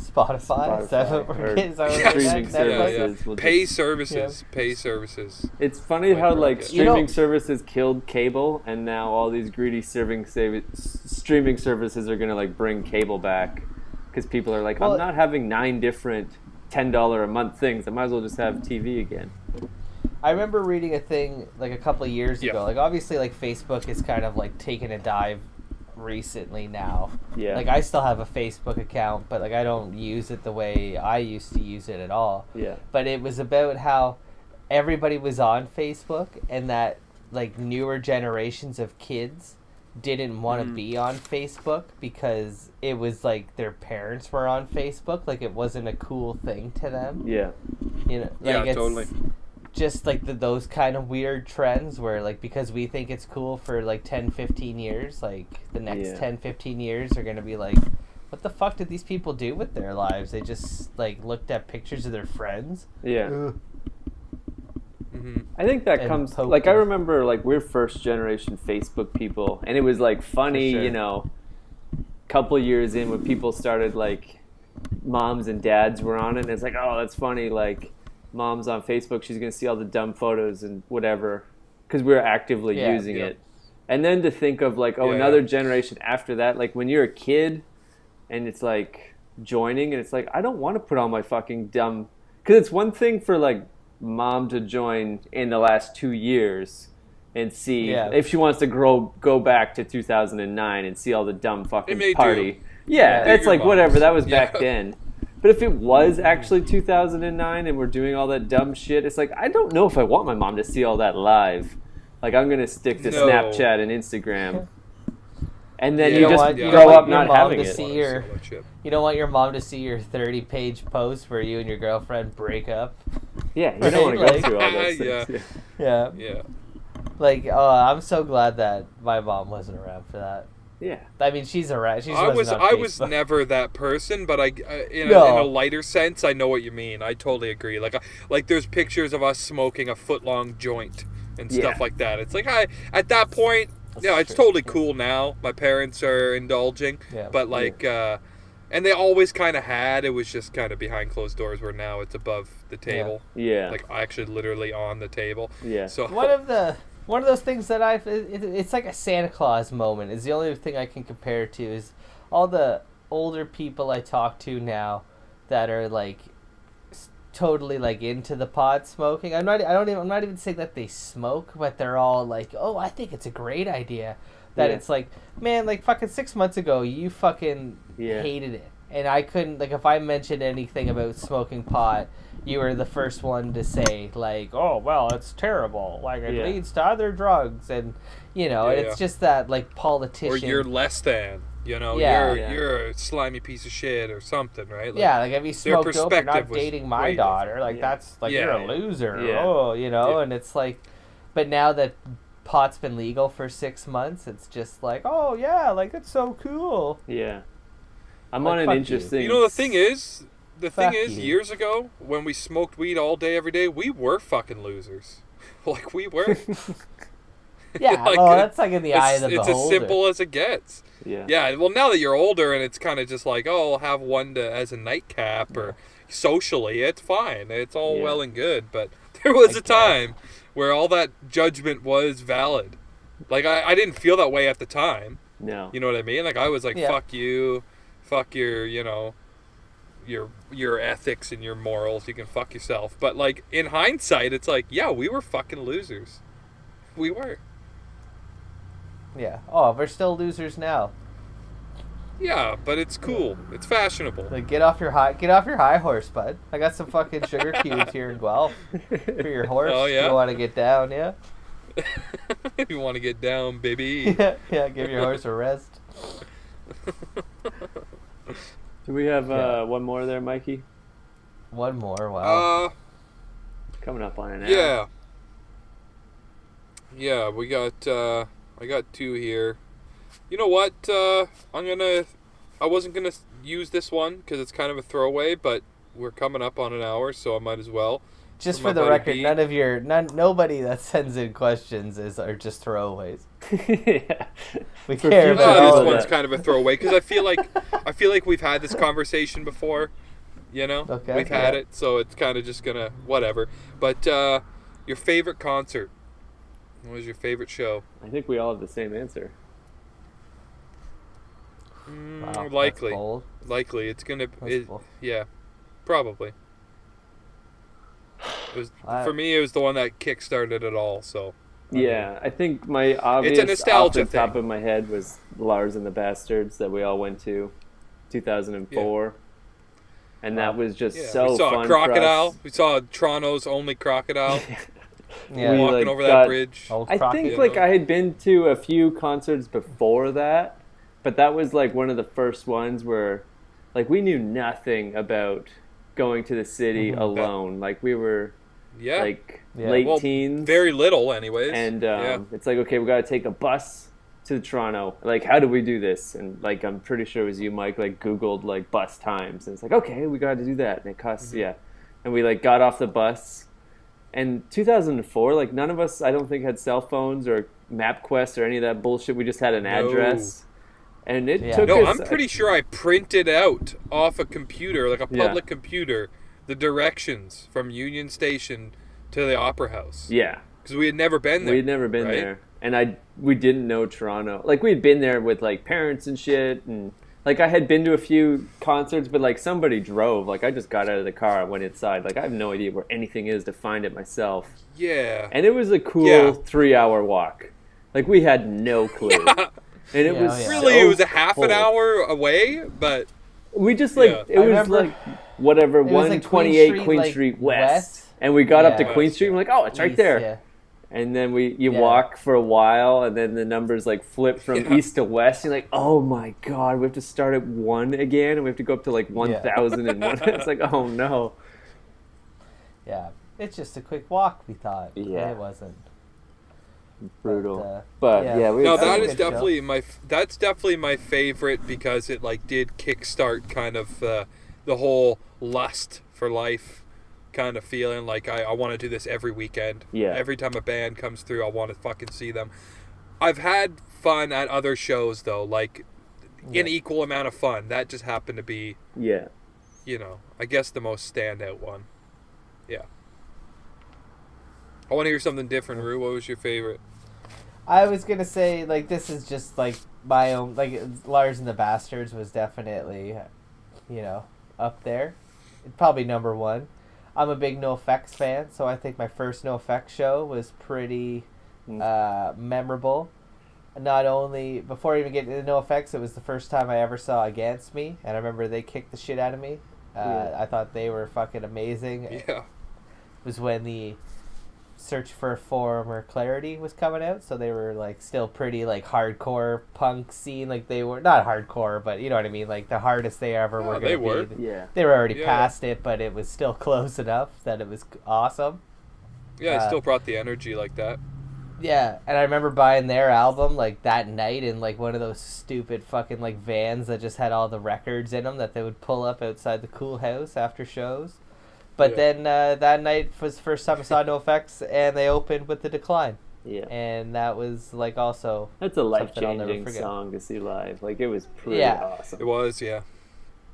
Spotify. Is that what Spotify, we're or getting? Is that what we're streaming getting? services. will pay just- services, pay services. It's funny how like You streaming know- services killed cable, and now all these greedy streaming services are gonna like bring cable back because people are like, Well- I'm not having 9 different $10 a month things. I might as well just have TV again. I remember reading a thing like a couple of years Yeah. ago. Like obviously, like Facebook is kind of like taking a dive recently now. Yeah. Like I still have a Facebook account, but like I don't use it the way I used to use it at all. Yeah. But it was about how everybody was on Facebook, and that like newer generations of kids didn't want to be on Facebook because it was like their parents were on Facebook. Like it wasn't a cool thing to them. Yeah. You know, like Yeah, it's totally. just like those kind of weird trends where like because we think it's cool for like 10-15 years, like the next Yeah. 10-15 years are going to be like, what the fuck did these people do with their lives? They just like looked at pictures of their friends. Yeah. Hmm. I think that And comes poked like I them. remember like we're first generation Facebook people, and it was like funny, For sure. you know, couple years in when people started like moms and dads were on it, and it's like, oh, that's funny, like mom's on Facebook, she's gonna see all the dumb photos and whatever, because we were actively Yeah. using Yeah. it. And then to think of like, oh, Yeah, another yeah. generation after that, like when you're a kid, and it's like joining, and it's like I don't want to put all my fucking dumb, because it's one thing for like mom to join in the last 2 years and see Yeah. if she wants to go back to 2009 and see all the dumb It fucking may do. party. Yeah, Yeah, it's your like whatever, moms. that was Yeah. back then. But if it was actually 2009 and we're doing all that dumb shit, it's like I don't know if I want my mom to see all that live. Like I'm gonna stick to No. Snapchat and Instagram. And then Yeah. you You don't just want- you grow don't want up your not mom having to it. see Wanna your- all that shit. You don't want your mom to see your 30-page post where you and your girlfriend break up. Yeah, you don't want to Right? go Like- through all those Yeah. things. Yeah. Yeah. Like, oh, I'm so glad that my mom wasn't around for that. Yeah. I mean, she's around. She's I was on was Facebook. never that person, but in No. a lighter sense, I know what you mean. I totally agree. Like there's pictures of us smoking a foot-long joint and stuff Yeah. like that. It's like at that point, That's yeah, it's true. totally cool now. My parents are indulging, Yeah. but like, and they always kind of had. It was just kind of behind closed doors. Where now it's above the table, Yeah. like actually literally on the table. Yeah. So One of those things that it's like a Santa Claus moment. Is the only thing I can compare it to is all the older people I talk to now that are like totally like into the pot smoking. I'm not even saying that they smoke, but they're all like, oh, I think it's a great idea. That Yeah. it's like, man, like fucking 6 months ago, you fucking Yeah. hated it, and I couldn't, like, if I mentioned anything about smoking pot, you were the first one to say like, oh well, it's terrible, like it Yeah. leads to other drugs, and you know, Yeah, and it's just that like or politician. you're less than, you know, Yeah. you're a slimy piece of shit or something, right? Like, yeah, like if you their smoked dope, you're not perspective was dating my way daughter. Like Yeah. that's like Yeah, you're a yeah. loser. Yeah. Oh, you know, Yeah. and it's like, but now that pot's been legal for 6 months, it's just like, oh yeah, like it's so cool. Yeah. I'm Like, on an fuck you. interesting. You know, the thing is, Fuck you. years ago, when we smoked weed all day, every day, we were fucking losers. Like, we were. Yeah, Like, well, that's like in the eye of the it's beholder. as simple as it gets. Yeah. Yeah, well, now that you're older and it's kind of just like, oh, I'll have one as a nightcap or socially, it's fine. It's all Yeah. well and good. But there was I a time where all that judgment was valid. Like, I didn't feel that way at the time. No. You know what I mean? Like, I was like, Yeah. fuck you, fuck your, you know, your ethics and your morals. You can fuck yourself. But, like, in hindsight, it's like, yeah, we were fucking losers. We were. Yeah. Oh, we're still losers now. Yeah, but it's cool. It's fashionable. Like, get off your high horse, bud. I got some fucking sugar cubes here in Guelph for your horse. Oh, yeah? You want to get down, yeah? If you want to get down, baby. Yeah. Give your horse a rest. Do we have one more there, Mikey? One more. Wow. Coming up on an hour. Yeah. Yeah, we got. I got 2 here. You know what? I wasn't gonna use this one because it's kind of a throwaway, but we're coming up on an hour, so I might as well. Just From for my the buddy record, B. nobody that sends in questions are just throwaways. Yeah. We For care future about No, all this of one's that. kind of a throwaway because I feel like we've had this conversation before. You know, Okay. we've had it, so it's kind of just gonna whatever. But your favorite concert? What was your favorite show? I think we all have the same answer. Wow, that's Likely. bold. Likely, it's gonna. That's bold. Yeah, probably. It was I- for me. It was the one that kickstarted it all. So Yeah, I think my obvious nostalgia off the top thing. of my head was Lars and the Bastards that we all went to, 2004, and that was just yeah, so we saw fun a crocodile. for us. We saw Toronto's only crocodile Yeah. We, walking like, over got- that bridge. Old I croc- think you like know? I had been to a few concerts before that, but that was like one of the first ones where like we knew nothing about going to the city alone. Like we were Yeah, like Yeah. late well, teens, very little, anyways. and yeah. it's like, okay, we got to take a bus to Toronto. Like, how do we do this? And like, I'm pretty sure it was you, Mike, like Googled like bus times, and it's like, okay, we got to do that, and it costs yeah. And we like got off the bus, and 2004, like none of us, I don't think, had cell phones or MapQuest or any of that bullshit. We just had an No. address, and it Yeah. took No, us. I'm pretty sure I printed out off a computer, like a Yeah. public computer, the directions from Union Station to the Opera House. Yeah. Because we had never been there. We'd never been right? there, and we didn't know Toronto. Like we'd been there with like parents and shit, and like I had been to a few concerts, but like somebody drove. Like I just got out of the car, went inside. Like I have no idea where anything is to find it myself, Yeah. and it was a cool Yeah. 3-hour walk. Like we had no clue, and it Yeah, was yeah. Really, so it was a half an cool. hour away, but We just like Yeah. it I was remember- like whatever It was, like, 128 Queen Queen Street, Street, like, West. west. And we got up to Yeah. Queen Street. And we're like, oh, it's right East, there. yeah. And then you Yeah. walk for a while, and then the numbers like flip from east to west. You're like, oh my god, we have to start at 1 again, and we have to go up to like 1,001. It's like, oh no. Yeah. It's just a quick walk, we thought. Yeah. It wasn't. Brutal. But yeah. yeah, we no, That that was a is good show. definitely that's definitely my favorite because it like did kickstart kind of the whole lust for life kind of feeling. Like I want to do this every weekend. Yeah. Every time a band comes through, I want to fucking see them. I've had fun at other shows though, like an equal amount of fun. That just happened to be, yeah. you know, I guess the most standout one. Yeah. I want to hear something different, Rue. What was your favorite? I was gonna say, like, this is just like my own, like, Lars and the Bastards was definitely, you know, up there. Probably number one. I'm a big NoFX fan, so I think my first NoFX show was pretty memorable. Not only, before I even get into NoFX, it was the first time I ever saw Against Me, and I remember they kicked the shit out of me. I thought they were fucking amazing. Yeah. It was when the Search for Former Clarity was coming out, so they were like still pretty like hardcore punk scene. Like they were not hardcore, but you know what I mean. Like the hardest they ever were. they Gonna were. be. Yeah. They were already Yeah. past it, but it was still close enough that it was awesome. Yeah, it still brought the energy like that. Yeah, and I remember buying their album like that night in like one of those stupid fucking like vans that just had all the records in them that they would pull up outside the Cool House after shows. But Yeah. then that night was the first time I saw NoFX, and they opened with The Decline, Yeah. and that was like also That's a something I'll never life-changing forget. song to see live. Like it was pretty Yeah. awesome. It was, yeah.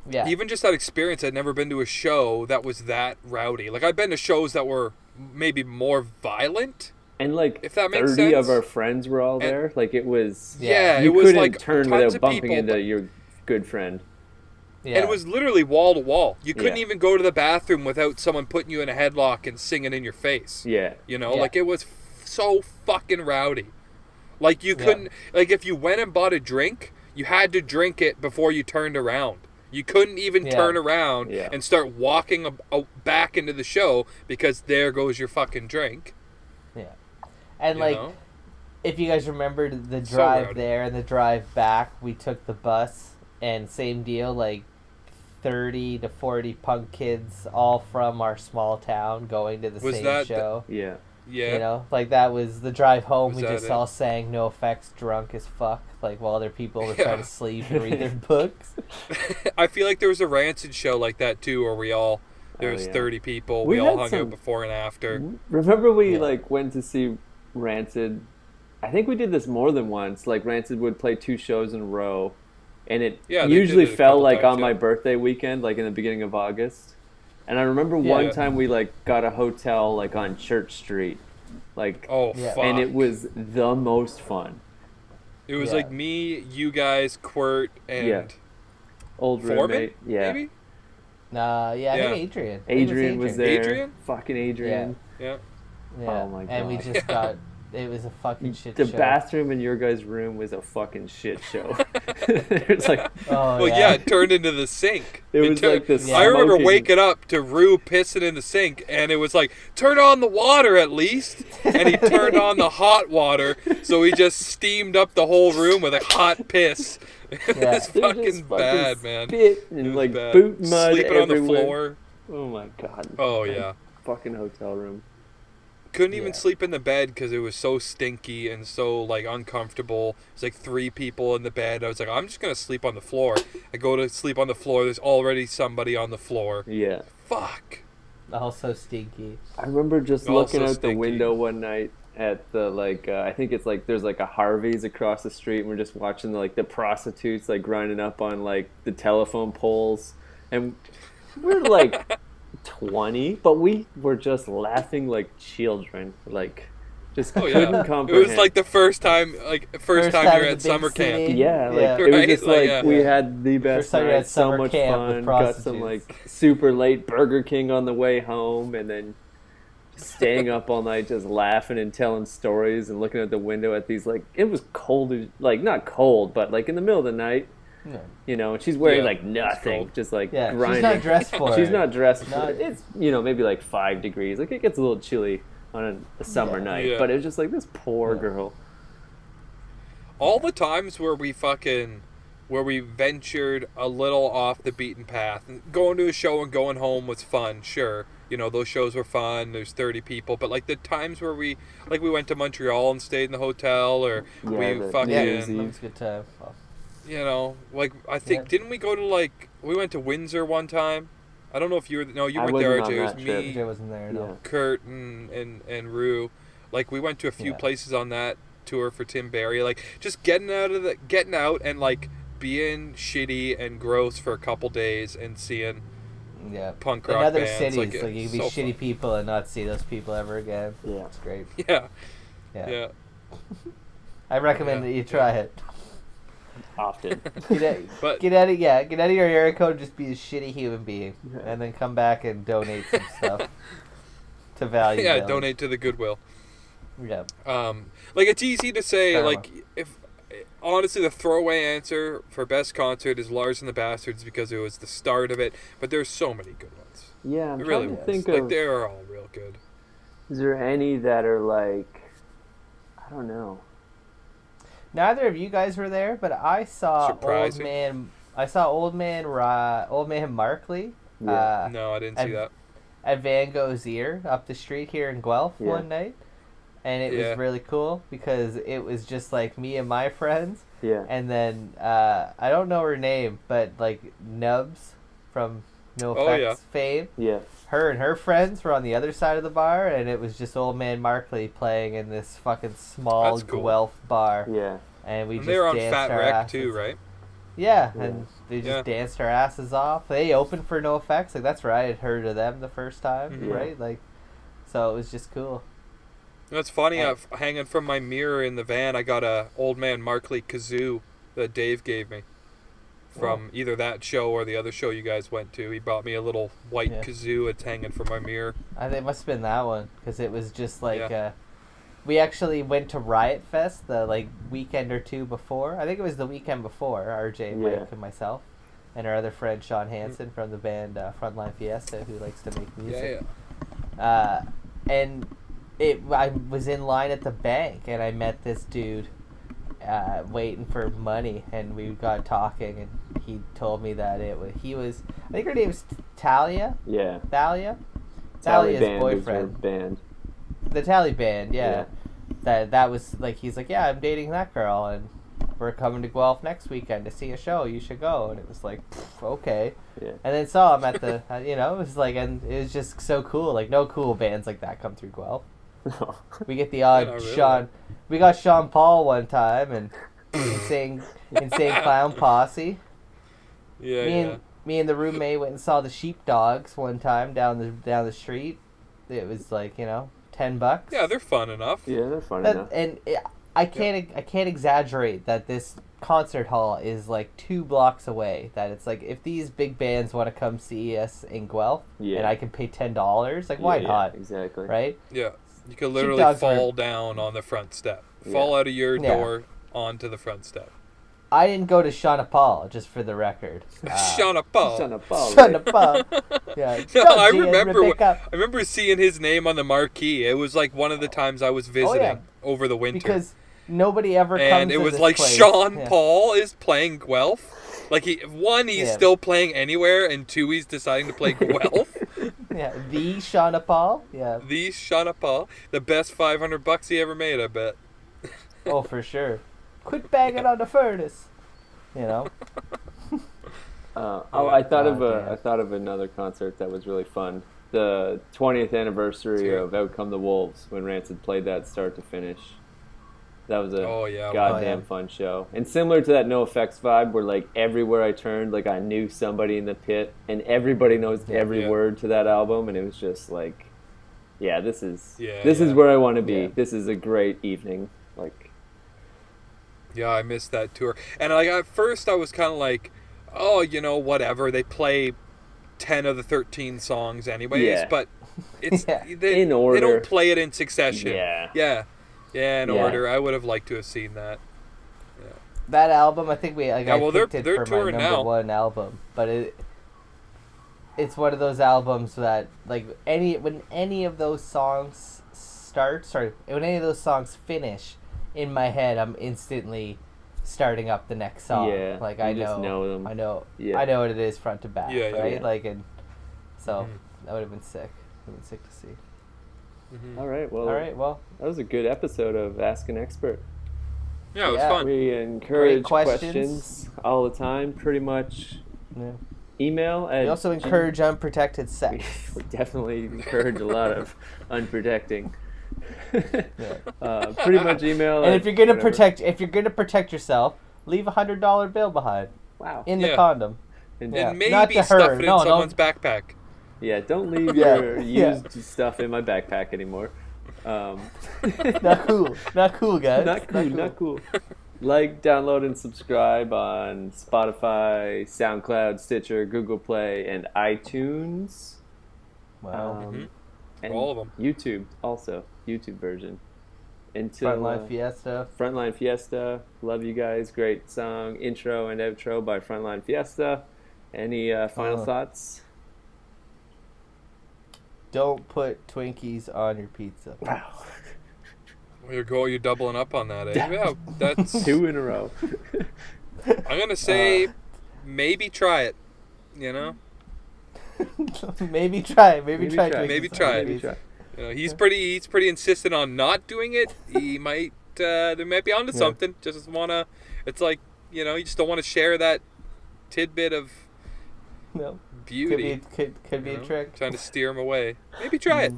yeah. Even just that experience, I'd never been to a show that was that rowdy. Like, I'd been to shows that were maybe more violent. And like If that makes 30 of sense. our friends were all there. Like it was. Yeah, You it was couldn't like turn tons without of bumping people, into but- your good friend. Yeah. And it was literally wall to wall. You couldn't Yeah. even go to the bathroom without someone putting you in a headlock and singing in your face. Yeah. You know, Yeah. like it was so fucking rowdy. Like, you couldn't, like, if you went and bought a drink, you had to drink it before you turned around. You couldn't even turn around and start walking back into the show because there goes your fucking drink. Yeah. And, like, if you guys remember the drive there and the drive back, we took the bus, and same deal, like, 30 to 40 punk kids all from our small town going to the same show. Yeah. Yeah. You know, like, that was the drive home. We just all sang No Effects drunk as fuck, like, while other people were trying to sleep and read their books. I feel like there was a Rancid show like that too, where there was 30 people. We all hung out before and after. Remember we like went to see Rancid? I think we did this more than once. Like, Rancid would play 2 shows in a row, and it usually fell like on my birthday weekend, like in the beginning of August. And I remember one time we like got a hotel like on Church Street, like, fuck. And it was the most fun. It was like me, you guys, Quirt, and old Foreman, roommate. Yeah. Maybe? I think Adrian. Adrian was there. Adrian? Fucking Adrian. Yeah. Oh my god. And we just got. It was a fucking shit show. The bathroom in your guys' room was a fucking shit show. It's like, it turned into the sink. It was like this. I remember waking up to Rue pissing in the sink, and it was like, turn on the water at least. And he turned on the hot water, so he just steamed up the whole room with a hot piss. It was fucking bad, man. Spit and like boot mud sleeping everywhere. On the floor. Oh my god. Oh yeah. Fucking hotel room. Couldn't even sleep in the bed because it was so stinky and so like uncomfortable. It's like 3 people in the bed. I was like, I'm just gonna sleep on the floor. I go to sleep on the floor. There's already somebody on the floor. Yeah. Fuck. Also stinky. I remember just looking out the window one night at the like I think it's like there's like a Harvey's across the street, and we're just watching the prostitutes like grinding up on like the telephone poles, and we're like 20, but we were just laughing like children, like just couldn't comprehend. It was like the first time you're at summer camp. Yeah, like it was just like we had the best night, so much fun, got some like super late Burger King on the way home, and then staying up all night just laughing and telling stories and looking out the window at these like it was cold, like not cold, but like in the middle of the night. Yeah. You know, and she's wearing like nothing, just like grinding. She's not dressed for it. She's not dressed for it. It's, maybe like 5 degrees. Like, it gets a little chilly on a summer night, but it's just like this poor girl. All the times where we ventured a little off the beaten path, going to a show and going home was fun, sure. Those shows were fun. There's 30 people, but like the times where we went to Montreal and stayed in the hotel, or we fucking. That was a good time. Like I think didn't we go to we went to Windsor one time? I don't know if you were. No, you weren't there, RJ. It was me. RJ wasn't there. No. Kurt and Rue. Like we went to a few places on that tour for Tim Barry. Like just getting out and like being shitty and gross for a couple days and seeing punk rock in other bands. cities. Like you can be shitty fun. People and not see those people ever again. Yeah, it's great. Yeah. I recommend that you try it. Often. Get out of your area code and just be a shitty human being, and then come back and donate some stuff to Value. Yeah, donate to the Goodwill. Yeah. Like it's easy to say. Like if honestly, the throwaway answer for best concert is Lars and the Bastards because it was the start of it. But there's so many good ones. Yeah, I'm trying to think of. They're all real good. Is there any that are like, I don't know. Neither of you guys were there, but I saw Old Man Markley. Yeah. No, I didn't see that. At Van Gogh's Ear up the street here in Guelph one night, and it was really cool because it was just like me and my friends. Yeah. And then I don't know her name, but like Nubs from No Effects fame. Yeah. Her and her friends were on the other side of the bar, and it was just Old Man Markley playing in this fucking small Guelph bar. Yeah. And we they were on danced Fat our Wreck asses. too, right? Yeah, and they just danced our asses off. They opened for No Effects. Like that's where I had heard of them the first time, right? Like, so it was just cool. It's funny. Hanging from my mirror in the van, I got a Old Man Markley kazoo that Dave gave me from either that show or the other show you guys went to. He bought me a little white kazoo. It's hanging from my mirror. I think it must have been that one because it was just like we actually went to Riot Fest the like weekend or two before. I think it was the weekend before. RJ, Mike, and myself, and our other friend Sean Hansen from the band Frontline Fiesta, who likes to make music. And I was in line at the bank, and I met this dude waiting for money, and we got talking, and he told me that I think her name's Talia. Yeah. Thalia. Talia's Thalia's boyfriend. Band. The Tally band, yeah. That was like, he's like, yeah, I'm dating that girl, and we're coming to Guelph next weekend to see a show. You should go. And it was like, okay. Yeah. And then saw him at the, it was like, and it was just so cool. Like, no cool bands like that come through Guelph. We get the odd really. We got Sean Paul one time, and Insane Clown Posse. Me and the roommate went and saw the Sheepdogs one time down the street. It was like, $10. Yeah, they're fun enough. Yeah, they're fun enough. And I can't exaggerate that this concert hall is like 2 blocks away. That it's like, if these big bands want to come see us in Guelph, and I can pay $10, like, why not? Exactly. Right? Yeah. You could literally fall down on the front step. Fall out of your door onto the front step. I didn't go to Shauna Paul, just for the record. Shauna Paul. Shauna Paul. Yeah. No, I remember seeing his name on the marquee. It was like one of the times I was visiting over the winter. Because nobody ever comes and it to was this like place. Sean Paul is playing Guelph. Like, he's still playing anywhere, and 2, he's deciding to play Guelph. Yeah, the Shauna Paul. Yeah. The Shauna Paul. The best $500 he ever made, I bet. Oh, for sure. Quit banging on the furnace. I thought of another concert that was really fun. The 20th anniversary of Out Come the Wolves, when Rancid played that start to finish. That was a goddamn fun show. And similar to that NoFX vibe, where like everywhere I turned, like I knew somebody in the pit, and everybody knows every word to that album, and it was just like, this is where I want to be. Yeah. This is a great evening. Like, yeah, I missed that tour. And like at first I was kind of like, oh, whatever. They play 10 of the 13 songs anyways, but it's in order. They don't play it in succession. In order. I would have liked to have seen that. Yeah. That album, I think I picked it they're for my number one album, but it's one of those albums that like when any of those songs when any of those songs finish, in my head I'm instantly starting up the next song. Yeah, like I know them. I know what it is front to back. Right? Yeah. Like, and so that would have been sick. It would have been sick to see. Mm-hmm. All right. Well, that was a good episode of Ask an Expert. Yeah, it was fun. We encourage questions all the time, pretty much. Yeah. Email. We also encourage unprotected sex. We definitely encourage a lot of unprotecting. Pretty much email. And if you're gonna protect yourself, leave $100 bill behind. Wow. In the condom. And maybe stuff it in someone's backpack. Yeah, don't leave your used stuff in my backpack anymore. Not cool, guys. Not cool. Like, download, and subscribe on Spotify, SoundCloud, Stitcher, Google Play, and iTunes. Wow. And all of them. YouTube also. YouTube version. Frontline Fiesta. Frontline Fiesta. Love you guys. Great song. Intro and outro by Frontline Fiesta. Any final thoughts? Don't put Twinkies on your pizza. Wow. You're doubling up on that, eh? Yeah, that's 2 in a row. I'm gonna say, maybe try it. Maybe try it. Maybe try it. He's pretty insistent on not doing it. He might there might be onto something. Just wanna. It's like you just don't want to share that tidbit of beauty. Could be a trick. Trying to steer him away. Maybe try it.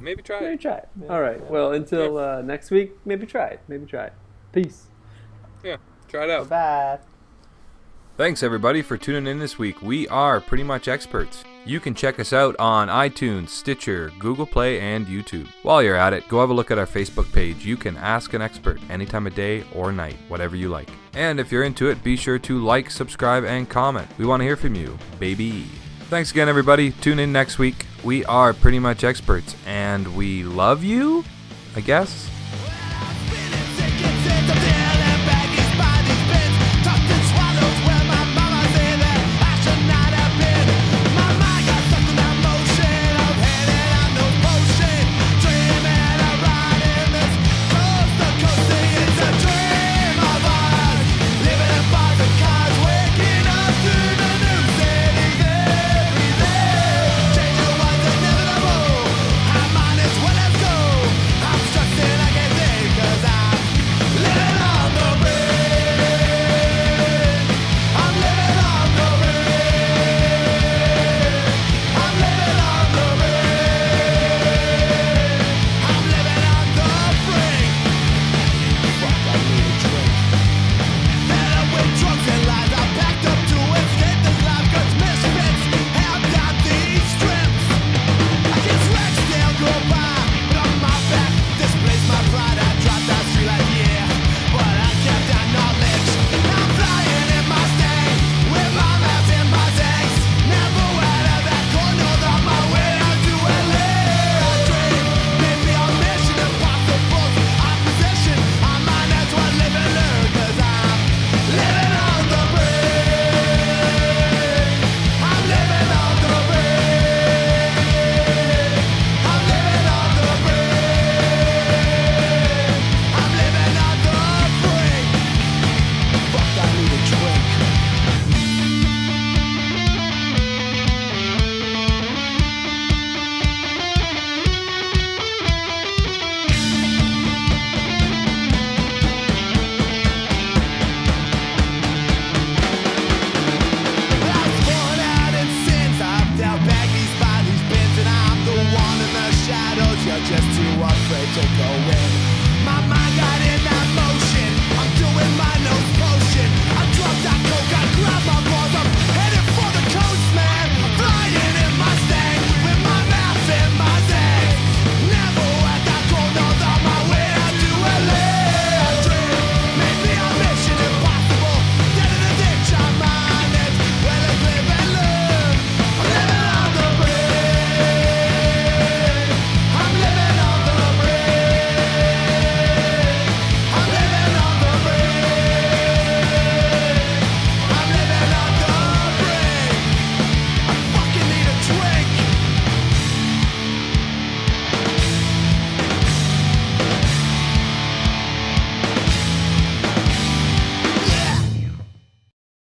Yeah. All right. Well, until next week, maybe try it. Peace. Yeah. Try it out. Bye. Thanks, everybody, for tuning in this week. We are Pretty Much Experts. You can check us out on iTunes, Stitcher, Google Play, and YouTube. While you're at it, go have a look at our Facebook page. You can ask an expert any time of day or night, whatever you like. And if you're into it, be sure to like, subscribe, and comment. We want to hear from you, baby. Thanks again, everybody. Tune in next week. We are Pretty Much Experts, and we love you, I guess.